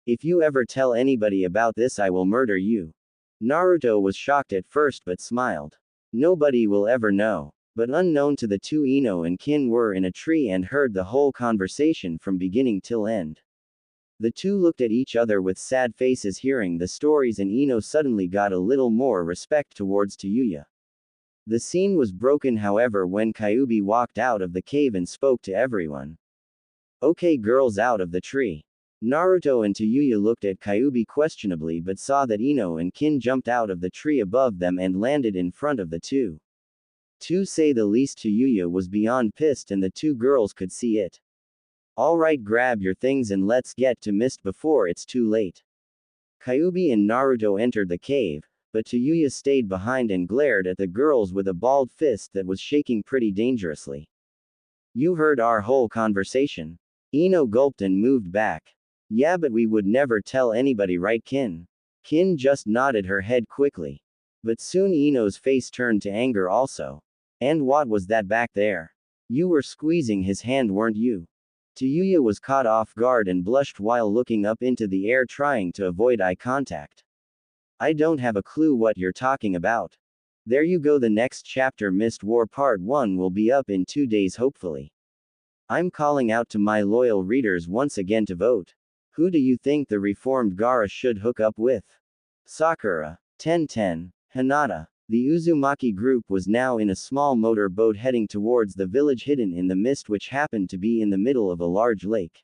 If you ever tell anybody about this, I will murder you. Naruto was shocked at first but smiled. Nobody will ever know. But unknown to the two, Ino and Kin were in a tree and heard the whole conversation from beginning till end. The two looked at each other with sad faces hearing the stories, and Ino suddenly got a little more respect towards Tayuya. The scene was broken, however, when Kyuubi walked out of the cave and spoke to everyone. Okay, girls, out of the tree. Naruto and Tayuya looked at Kyuubi questionably but saw that Ino and Kin jumped out of the tree above them and landed in front of the two. To say the least, Tayuya was beyond pissed and the two girls could see it. Alright, grab your things and let's get to Mist before it's too late. Kyuubi and Naruto entered the cave, but Tayuya stayed behind and glared at the girls with a balled fist that was shaking pretty dangerously. You heard our whole conversation. Ino gulped and moved back. Yeah, but we would never tell anybody, right, Kin? Kin just nodded her head quickly. But soon Ino's face turned to anger also. And what was that back there? You were squeezing his hand, weren't you? Tayuya was caught off guard and blushed while looking up into the air, trying to avoid eye contact. I don't have a clue what you're talking about. There you go, the next chapter, Mist War Part 1, will be up in 2 days hopefully. I'm calling out to my loyal readers once again to vote. Who do you think the reformed Gaara should hook up with? Sakura, 1010, Hinata. The Uzumaki group was now in a small motor boat heading towards the village hidden in the mist, which happened to be in the middle of a large lake.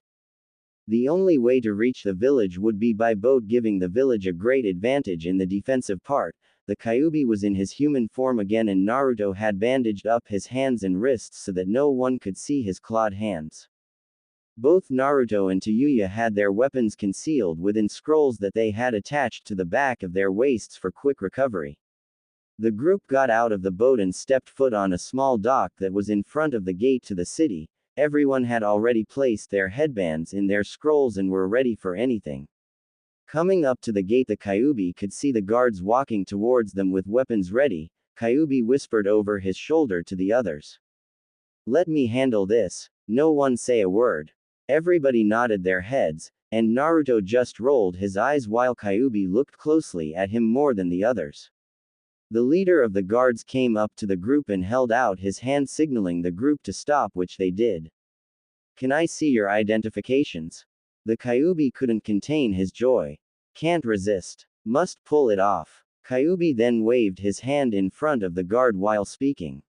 The only way to reach the village would be by boat, giving the village a great advantage in the defensive part. The Kyuubi was in his human form again, and Naruto had bandaged up his hands and wrists so that no one could see his clawed hands. Both Naruto and Tayuya had their weapons concealed within scrolls that they had attached to the back of their waists for quick recovery. The group got out of the boat and stepped foot on a small dock that was in front of the gate to the city. Everyone had already placed their headbands in their scrolls and were ready for anything. Coming up to the gate, the Kyuubi could see the guards walking towards them with weapons ready. Kyuubi whispered over his shoulder to the others. Let me handle this. No one say a word. Everybody nodded their heads, and Naruto just rolled his eyes while Kyuubi looked closely at him more than the others. The leader of the guards came up to the group and held out his hand, signaling the group to stop, which they did. Can I see your identifications? The Kyuubi couldn't contain his joy. Can't resist. Must pull it off. Kyuubi then waved his hand in front of the guard while speaking.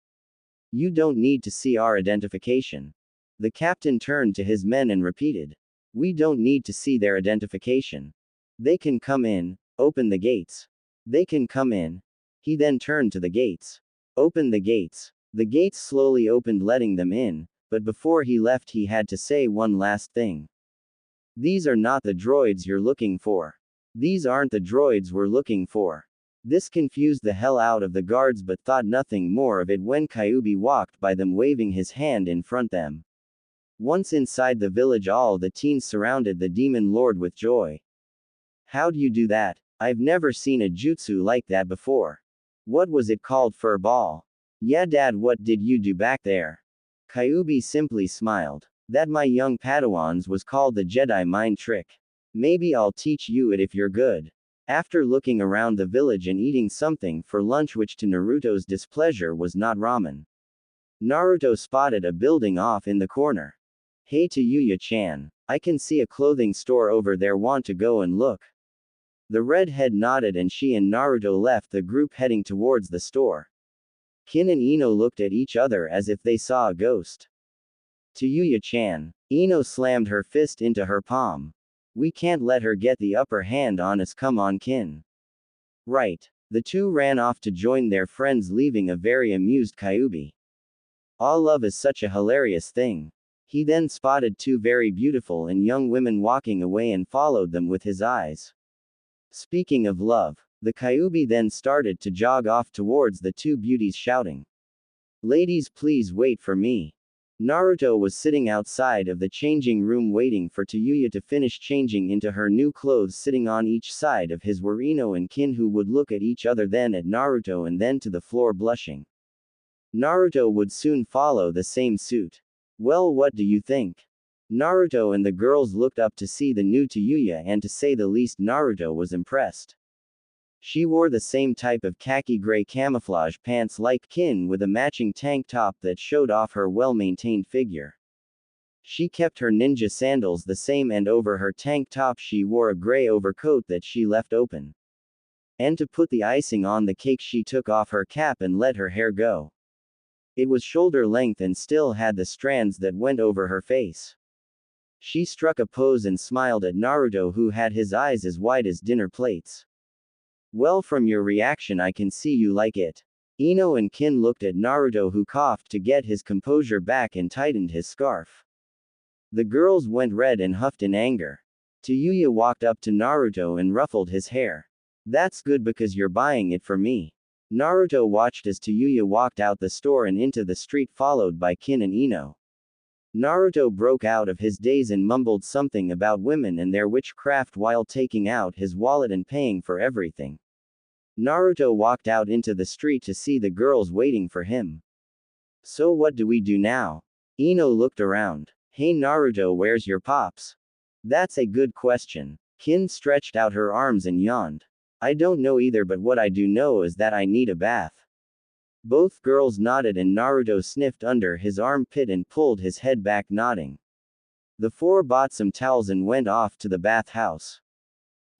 You don't need to see our identification. The captain turned to his men and repeated. We don't need to see their identification. They can come in. Open the gates. They can come in. He then turned to the gates. Open the gates. The gates slowly opened, letting them in, but before he left, he had to say one last thing. These are not the droids you're looking for. These aren't the droids we're looking for. This confused the hell out of the guards, but thought nothing more of it when Kyuubi walked by them waving his hand in front them. Once inside the village, all the teens surrounded the demon lord with joy. How'd you do that? I've never seen a jutsu like that before. What was it called, fur ball? Yeah dad, what did you do back there? Kyuubi simply smiled. That, my young Padawans, was called the Jedi mind trick. Maybe I'll teach you it if you're good. After looking around the village and eating something for lunch, which to Naruto's displeasure was not ramen, Naruto spotted a building off in the corner. Hey to Yuya-chan, I can see a clothing store over there, want to go and look? The redhead nodded and she and Naruto left the group heading towards the store. Kin and Ino looked at each other as if they saw a ghost. To Yuya-chan, Ino slammed her fist into her palm. We can't let her get the upper hand on us, come on Kin. Right. The two ran off to join their friends, leaving a very amused Kyuubi. All love is such a hilarious thing. He then spotted two very beautiful and young women walking away and followed them with his eyes. Speaking of love, the Kyuubi then started to jog off towards the two beauties, shouting, "Ladies, please wait for me." Naruto was sitting outside of the changing room waiting for Tayuya to finish changing into her new clothes. Sitting on each side of his were Ino and Kin, who would look at each other, then at Naruto, and then to the floor, blushing. Naruto would soon follow the same suit. Well, what do you think? Naruto and the girls looked up to see the new Tayuya, and to say the least, Naruto was impressed. She wore the same type of khaki gray camouflage pants like Kin, with a matching tank top that showed off her well-maintained figure. She kept her ninja sandals the same, and over her tank top she wore a gray overcoat that she left open. And to put the icing on the cake, she took off her cap and let her hair go. It was shoulder length and still had the strands that went over her face. She struck a pose and smiled at Naruto, who had his eyes as wide as dinner plates. Well, from your reaction I can see you like it. Ino and Kin looked at Naruto, who coughed to get his composure back and tightened his scarf. The girls went red and huffed in anger. Tayuya walked up to Naruto and ruffled his hair. That's good, because you're buying it for me. Naruto watched as Tayuya walked out the store and into the street, followed by Kin and Ino. Naruto broke out of his daze and mumbled something about women and their witchcraft while taking out his wallet and paying for everything. Naruto walked out into the street to see the girls waiting for him. So what do we do now? Ino looked around. Hey Naruto, where's your pops? That's a good question. Kin stretched out her arms and yawned. I don't know either, but what I do know is that I need a bath. Both girls nodded and Naruto sniffed under his armpit and pulled his head back, nodding. The four bought some towels and went off to the bathhouse.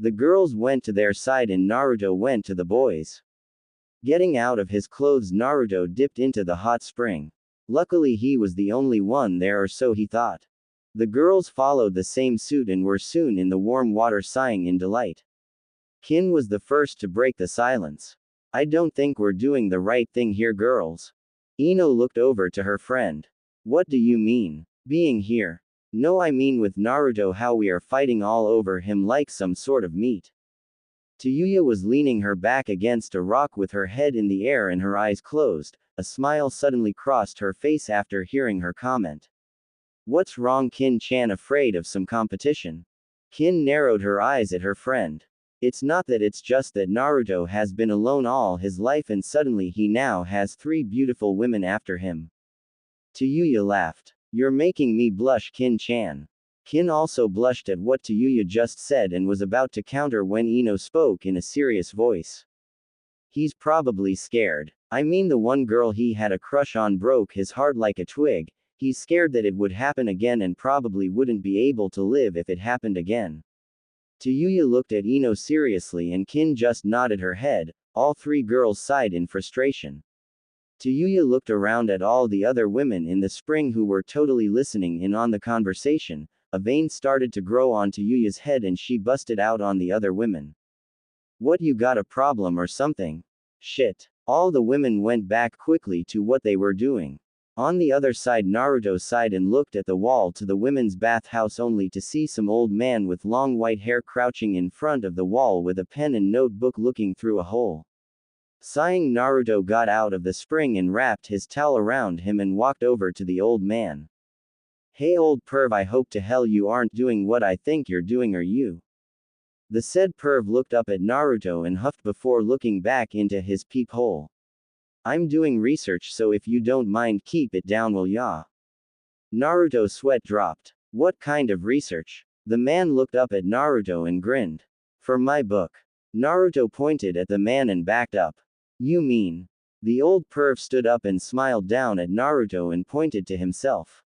The girls went to their side and Naruto went to the boys. Getting out of his clothes, Naruto dipped into the hot spring. Luckily he was the only one there, or so he thought. The girls followed the same suit and were soon in the warm water, sighing in delight. Kin was the first to break the silence. I don't think we're doing the right thing here, girls. Ino looked over to her friend. What do you mean? Being here? No, I mean with Naruto, how we are fighting all over him like some sort of meat. Tayuya was leaning her back against a rock with her head in the air and her eyes closed. A smile suddenly crossed her face after hearing her comment. What's wrong, Kin-chan? Afraid of some competition? Kin narrowed her eyes at her friend. It's not that, it's just that Naruto has been alone all his life and suddenly he now has three beautiful women after him. Tayuya laughed. You're making me blush, Kin-chan. Kin also blushed at what Tayuya just said and was about to counter when Ino spoke in a serious voice. He's probably scared. I mean, the one girl he had a crush on broke his heart like a twig. He's scared that it would happen again and probably wouldn't be able to live if it happened again. Tayuya looked at Ino seriously and Kin just nodded her head. All three girls sighed in frustration. Tayuya looked around at all the other women in the spring who were totally listening in on the conversation. A vein started to grow on Tayuya's head and she busted out on the other women. What, you got a problem or something? Shit. All the women went back quickly to what they were doing. On the other side, Naruto sighed and looked at the wall to the women's bathhouse only to see some old man with long white hair crouching in front of the wall with a pen and notebook looking through a hole. Sighing, Naruto got out of the spring and wrapped his towel around him and walked over to the old man. Hey old perv, I hope to hell you aren't doing what I think you're doing, are you? The said perv looked up at Naruto and huffed before looking back into his peephole. I'm doing research, so if you don't mind, keep it down, will ya? Naruto's sweat dropped. What kind of research? The man looked up at Naruto and grinned. For my book. Naruto pointed at the man and backed up. You mean? The old perv stood up and smiled down at Naruto and pointed to himself.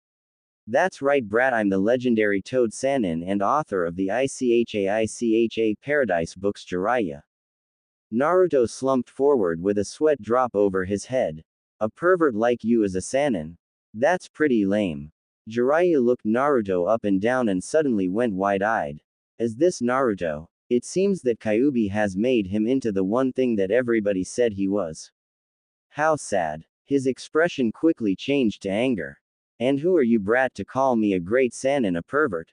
That's right, brat, I'm the legendary Toad Sannin and author of the ICHA Paradise books Jiraiya. Naruto slumped forward with a sweat drop over his head. A pervert like you is a Sannin? That's pretty lame. Jiraiya looked Naruto up and down and suddenly went wide-eyed. Is this Naruto? It seems that Kyuubi has made him into the one thing that everybody said he was. How sad. His expression quickly changed to anger. And who are you, brat, to call me a great Sannin a pervert?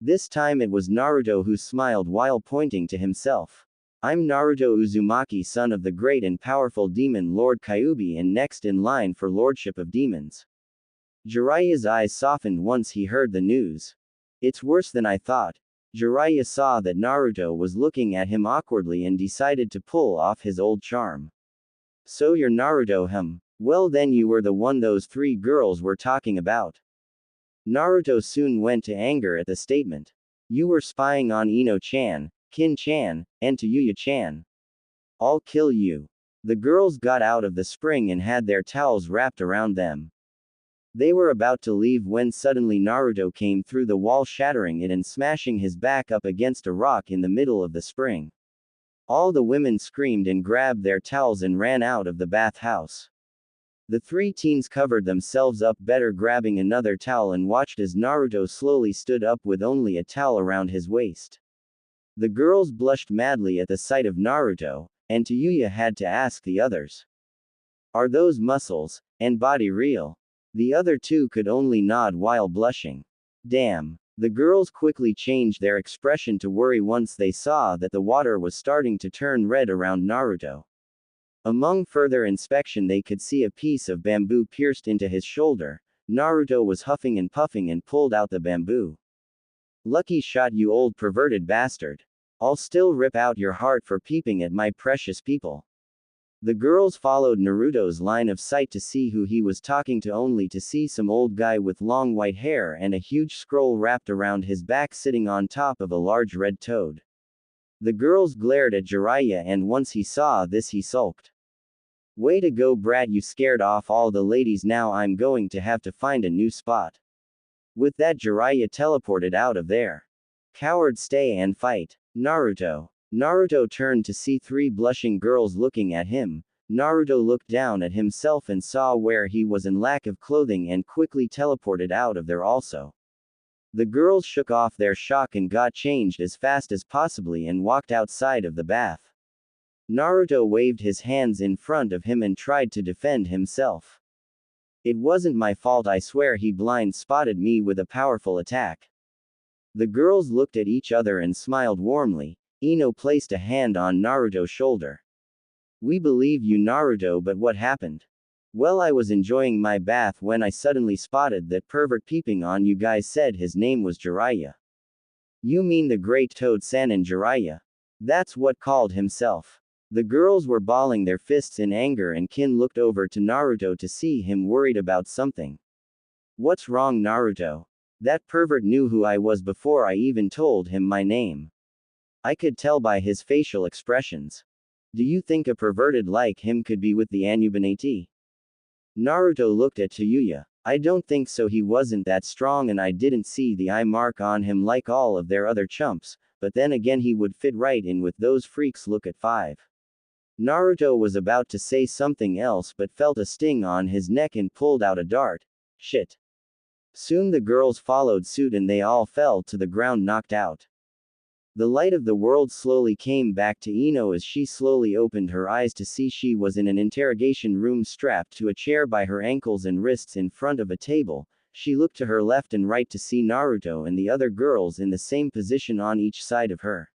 This time it was Naruto who smiled while pointing to himself. I'm Naruto Uzumaki, son of the great and powerful demon Lord Kyuubi and next in line for lordship of demons. Jiraiya's eyes softened once he heard the news. It's worse than I thought. Jiraiya saw that Naruto was looking at him awkwardly and decided to pull off his old charm. So you're Naruto, Well then you were the one those 3 girls were talking about. Naruto soon went to anger at the statement. You were spying on Ino-chan, Kin-chan, and Tayuya-chan. I'll kill you. The girls got out of the spring and had their towels wrapped around them. They were about to leave when suddenly Naruto came through the wall, shattering it and smashing his back up against a rock in the middle of the spring. All the women screamed and grabbed their towels and ran out of the bathhouse. The 3 teens covered themselves up better, grabbing another towel, and watched as Naruto slowly stood up with only a towel around his waist. The girls blushed madly at the sight of Naruto, and Tayuya had to ask the others. Are those muscles and body real? The other 2 could only nod while blushing. Damn. The girls quickly changed their expression to worry once they saw that the water was starting to turn red around Naruto. Among further inspection, they could see a piece of bamboo pierced into his shoulder. Naruto was huffing and puffing and pulled out the bamboo. Lucky shot, you old perverted bastard. I'll still rip out your heart for peeping at my precious people. The girls followed Naruto's line of sight to see who he was talking to, only to see some old guy with long white hair and a huge scroll wrapped around his back sitting on top of a large red toad. The girls glared at Jiraiya, and once he saw this he sulked. Way to go, brat, you scared off all the ladies, now I'm going to have to find a new spot. With that, Jiraiya teleported out of there. Coward, stay and fight. Naruto. Naruto turned to see 3 blushing girls looking at him. Naruto looked down at himself and saw where he was in lack of clothing and quickly teleported out of there also. The girls shook off their shock and got changed as fast as possibly and walked outside of the bath. Naruto waved his hands in front of him and tried to defend himself. It wasn't my fault, I swear, he blind spotted me with a powerful attack. The girls looked at each other and smiled warmly. Ino placed a hand on Naruto's shoulder. We believe you, Naruto, but what happened? Well, I was enjoying my bath when I suddenly spotted that pervert peeping on you guys. Said his name was Jiraiya. You mean the great Toad Sannin Jiraiya? That's what called himself. The girls were balling their fists in anger, and Kin looked over to Naruto to see him worried about something. What's wrong, Naruto? That pervert knew who I was before I even told him my name. I could tell by his facial expressions. Do you think a perverted like him could be with the Anubanati? Naruto looked at Tayuya. I don't think so, he wasn't that strong and I didn't see the eye mark on him like all of their other chumps, but then again he would fit right in with those freaks. Look at 5. Naruto was about to say something else but felt a sting on his neck and pulled out a dart. Shit. Soon the girls followed suit and they all fell to the ground knocked out. The light of the world slowly came back to Ino as she slowly opened her eyes to see she was in an interrogation room strapped to a chair by her ankles and wrists in front of a table. She looked to her left and right to see Naruto and the other girls in the same position on each side of her.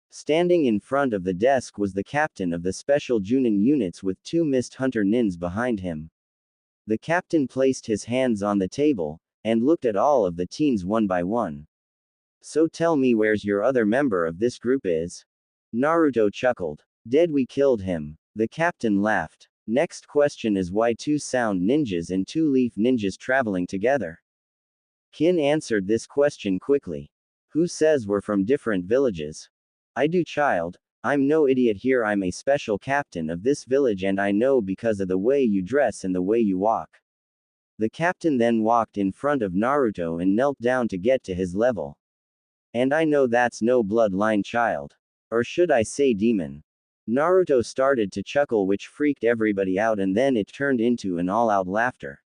Standing in front of the desk was the captain of the special Junin units with two Mist Hunter Nins behind him. The captain placed his hands on the table, and looked at all of the teens one by one. So tell me where's your other member of this group is? Naruto chuckled. Dead, we killed him. The captain laughed. Next question is why two sound ninjas and two leaf ninjas traveling together? Kin answered this question quickly. Who says we're from different villages? I do, child. I'm no idiot here. I'm a special captain of this village and I know because of the way you dress and the way you walk. The captain then walked in front of Naruto and knelt down to get to his level. And I know that's no bloodline, child. Or should I say demon? Naruto started to chuckle, which freaked everybody out, and then it turned into an all-out laughter.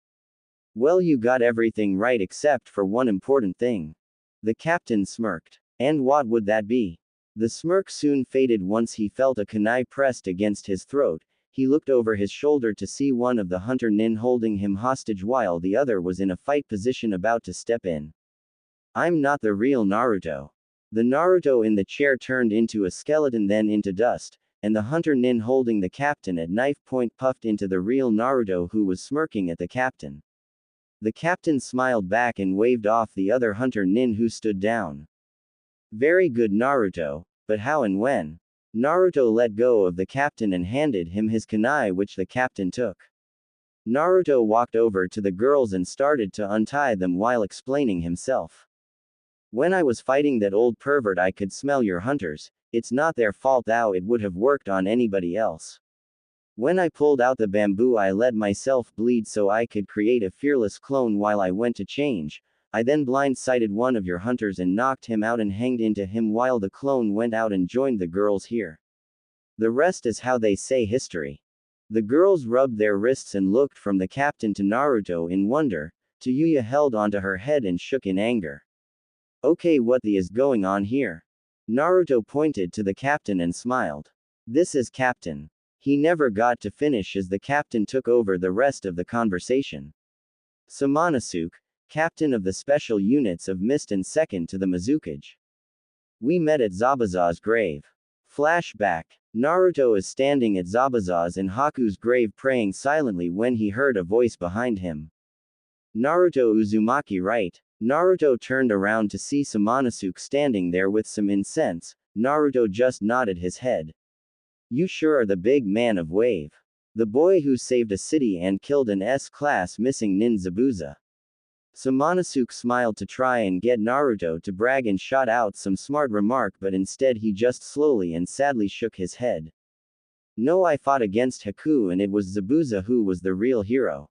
Well, you got everything right except for one important thing. The captain smirked. And what would that be? The smirk soon faded once he felt a kunai pressed against his throat. He looked over his shoulder to see one of the hunter nin holding him hostage while the other was in a fight position about to step in. I'm not the real Naruto. The Naruto in the chair turned into a skeleton, then into dust, and the hunter nin holding the captain at knife point puffed into the real Naruto, who was smirking at the captain. The captain smiled back and waved off the other hunter nin, who stood down. Very good, Naruto, but how and when? Naruto let go of the captain and handed him his kunai, which the captain took. Naruto walked over to the girls and started to untie them while explaining himself. When I was fighting that old pervert, I could smell your hunters. It's not their fault, though it would have worked on anybody else. When I pulled out the bamboo, I let myself bleed so I could create a fearless clone while I went to change. I then blindsided one of your hunters and knocked him out and hanged into him while the clone went out and joined the girls here. The rest is how they say history. The girls rubbed their wrists and looked from the captain to Naruto in wonder. Yuya held onto her head and shook in anger. Okay, what the is going on here? Naruto pointed to the captain and smiled. This is captain. He never got to finish as the captain took over the rest of the conversation. Samanosuke, captain of the special units of Mist and second to the Mizukage. We met at Zabuza's grave. Flashback. Naruto is standing at Zabuza's and Haku's grave praying silently when he heard a voice behind him. Naruto Uzumaki, right? Naruto turned around to see Samanosuke standing there with some incense. Naruto just nodded his head. You sure are the big man of Wave. The boy who saved a city and killed an S-class missing nin Zabuza. Samanosuke smiled to try and get Naruto to brag and shot out some smart remark, but instead he just slowly and sadly shook his head. No, I fought against Haku and it was Zabuza who was the real hero.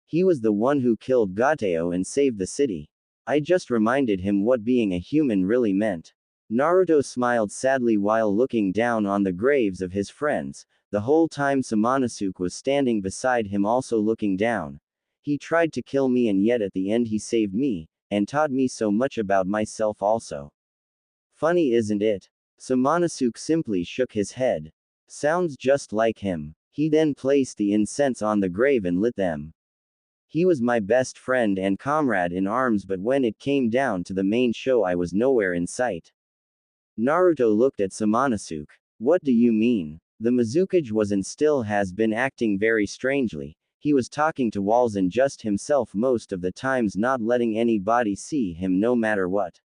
He was the one who killed Gateo and saved the city. I just reminded him what being a human really meant. Naruto smiled sadly while looking down on the graves of his friends. The whole time Samanosuke was standing beside him also looking down. He tried to kill me and yet at the end he saved me, and taught me so much about myself also. Funny, isn't it? Samanosuke simply shook his head. Sounds just like him. He then placed the incense on the grave and lit them. He was my best friend and comrade in arms, but when it came down to the main show I was nowhere in sight. Naruto looked at Samanosuke. What do you mean? The Mizukage was and still has been acting very strangely. He was talking to walls and just himself most of the times, not letting anybody see him no matter what.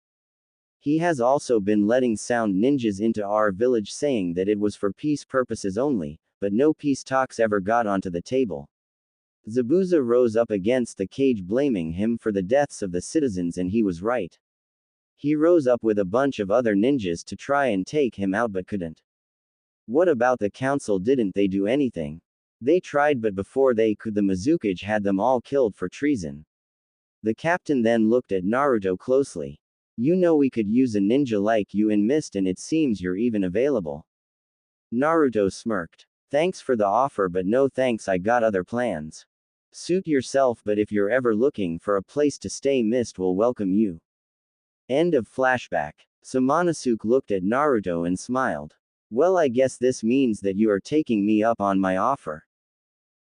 He has also been letting sound ninjas into our village saying that it was for peace purposes only, but no peace talks ever got onto the table. Zabuza rose up against the cage blaming him for the deaths of the citizens, and he was right. He rose up with a bunch of other ninjas to try and take him out but couldn't. What about the council? Didn't they do anything? They tried, but before they could, the Mizukage had them all killed for treason. The captain then looked at Naruto closely. You know, we could use a ninja like you in Mist and it seems you're even available. Naruto smirked. Thanks for the offer, but no thanks, I got other plans. Suit yourself, but if you're ever looking for a place to stay, Mist will welcome you. End of flashback. Samanosuke looked at Naruto and smiled. Well, I guess this means that you are taking me up on my offer.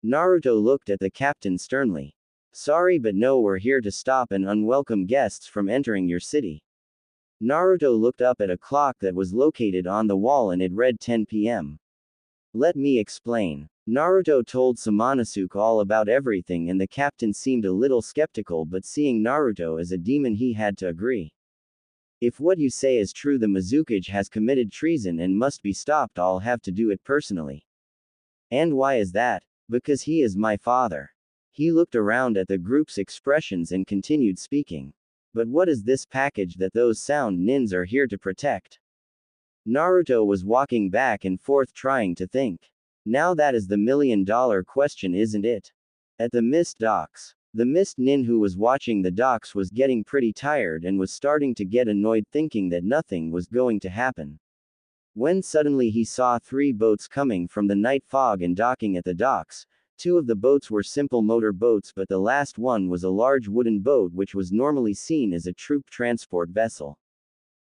Naruto looked at the captain sternly. Sorry, but no, we're here to stop an unwelcome guests from entering your city. Naruto looked up at a clock that was located on the wall and it read 10 p.m. Let me explain. Naruto told Samanosuke all about everything and the captain seemed a little skeptical, but seeing Naruto as a demon he had to agree. If what you say is true, the Mizukage has committed treason and must be stopped. I'll have to do it personally. And why is that? Because he is my father. He looked around at the group's expressions and continued speaking. But what is this package that those sound nins are here to protect? Naruto was walking back and forth trying to think. Now that is the million-dollar question, isn't it? At the mist docks. The mist nin who was watching the docks was getting pretty tired and was starting to get annoyed, thinking that nothing was going to happen. When suddenly he saw 3 boats coming from the night fog and docking at the docks. 2 of the boats were simple motor boats, but the last one was a large wooden boat which was normally seen as a troop transport vessel.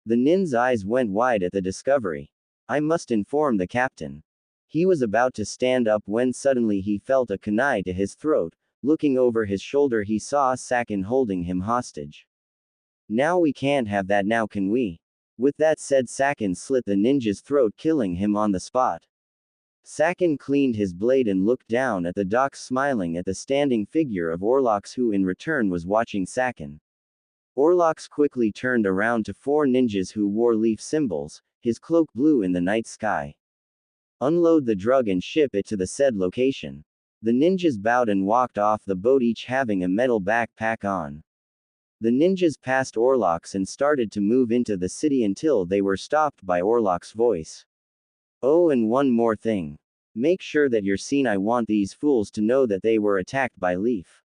The nin's eyes went wide at the discovery. I must inform the captain. He was about to stand up when suddenly he felt a kunai to his throat. Looking over his shoulder he saw Sakin holding him hostage. Now we can't have that now, can we? With that said, Sakin slit the ninja's throat, killing him on the spot. Sakin cleaned his blade and looked down at the docks, smiling at the standing figure of Orlox, who in return was watching Sakin. Orlox quickly turned around to 4 ninjas who wore leaf symbols, his cloak blue in the night sky. Unload the drug and ship it to the said location. The ninjas bowed and walked off the boat, each having a metal backpack on. The ninjas passed Orlox and started to move into the city until they were stopped by Orlox's voice. Oh, and one more thing. Make sure that you're seen. I want these fools to know that they were attacked by Leaf.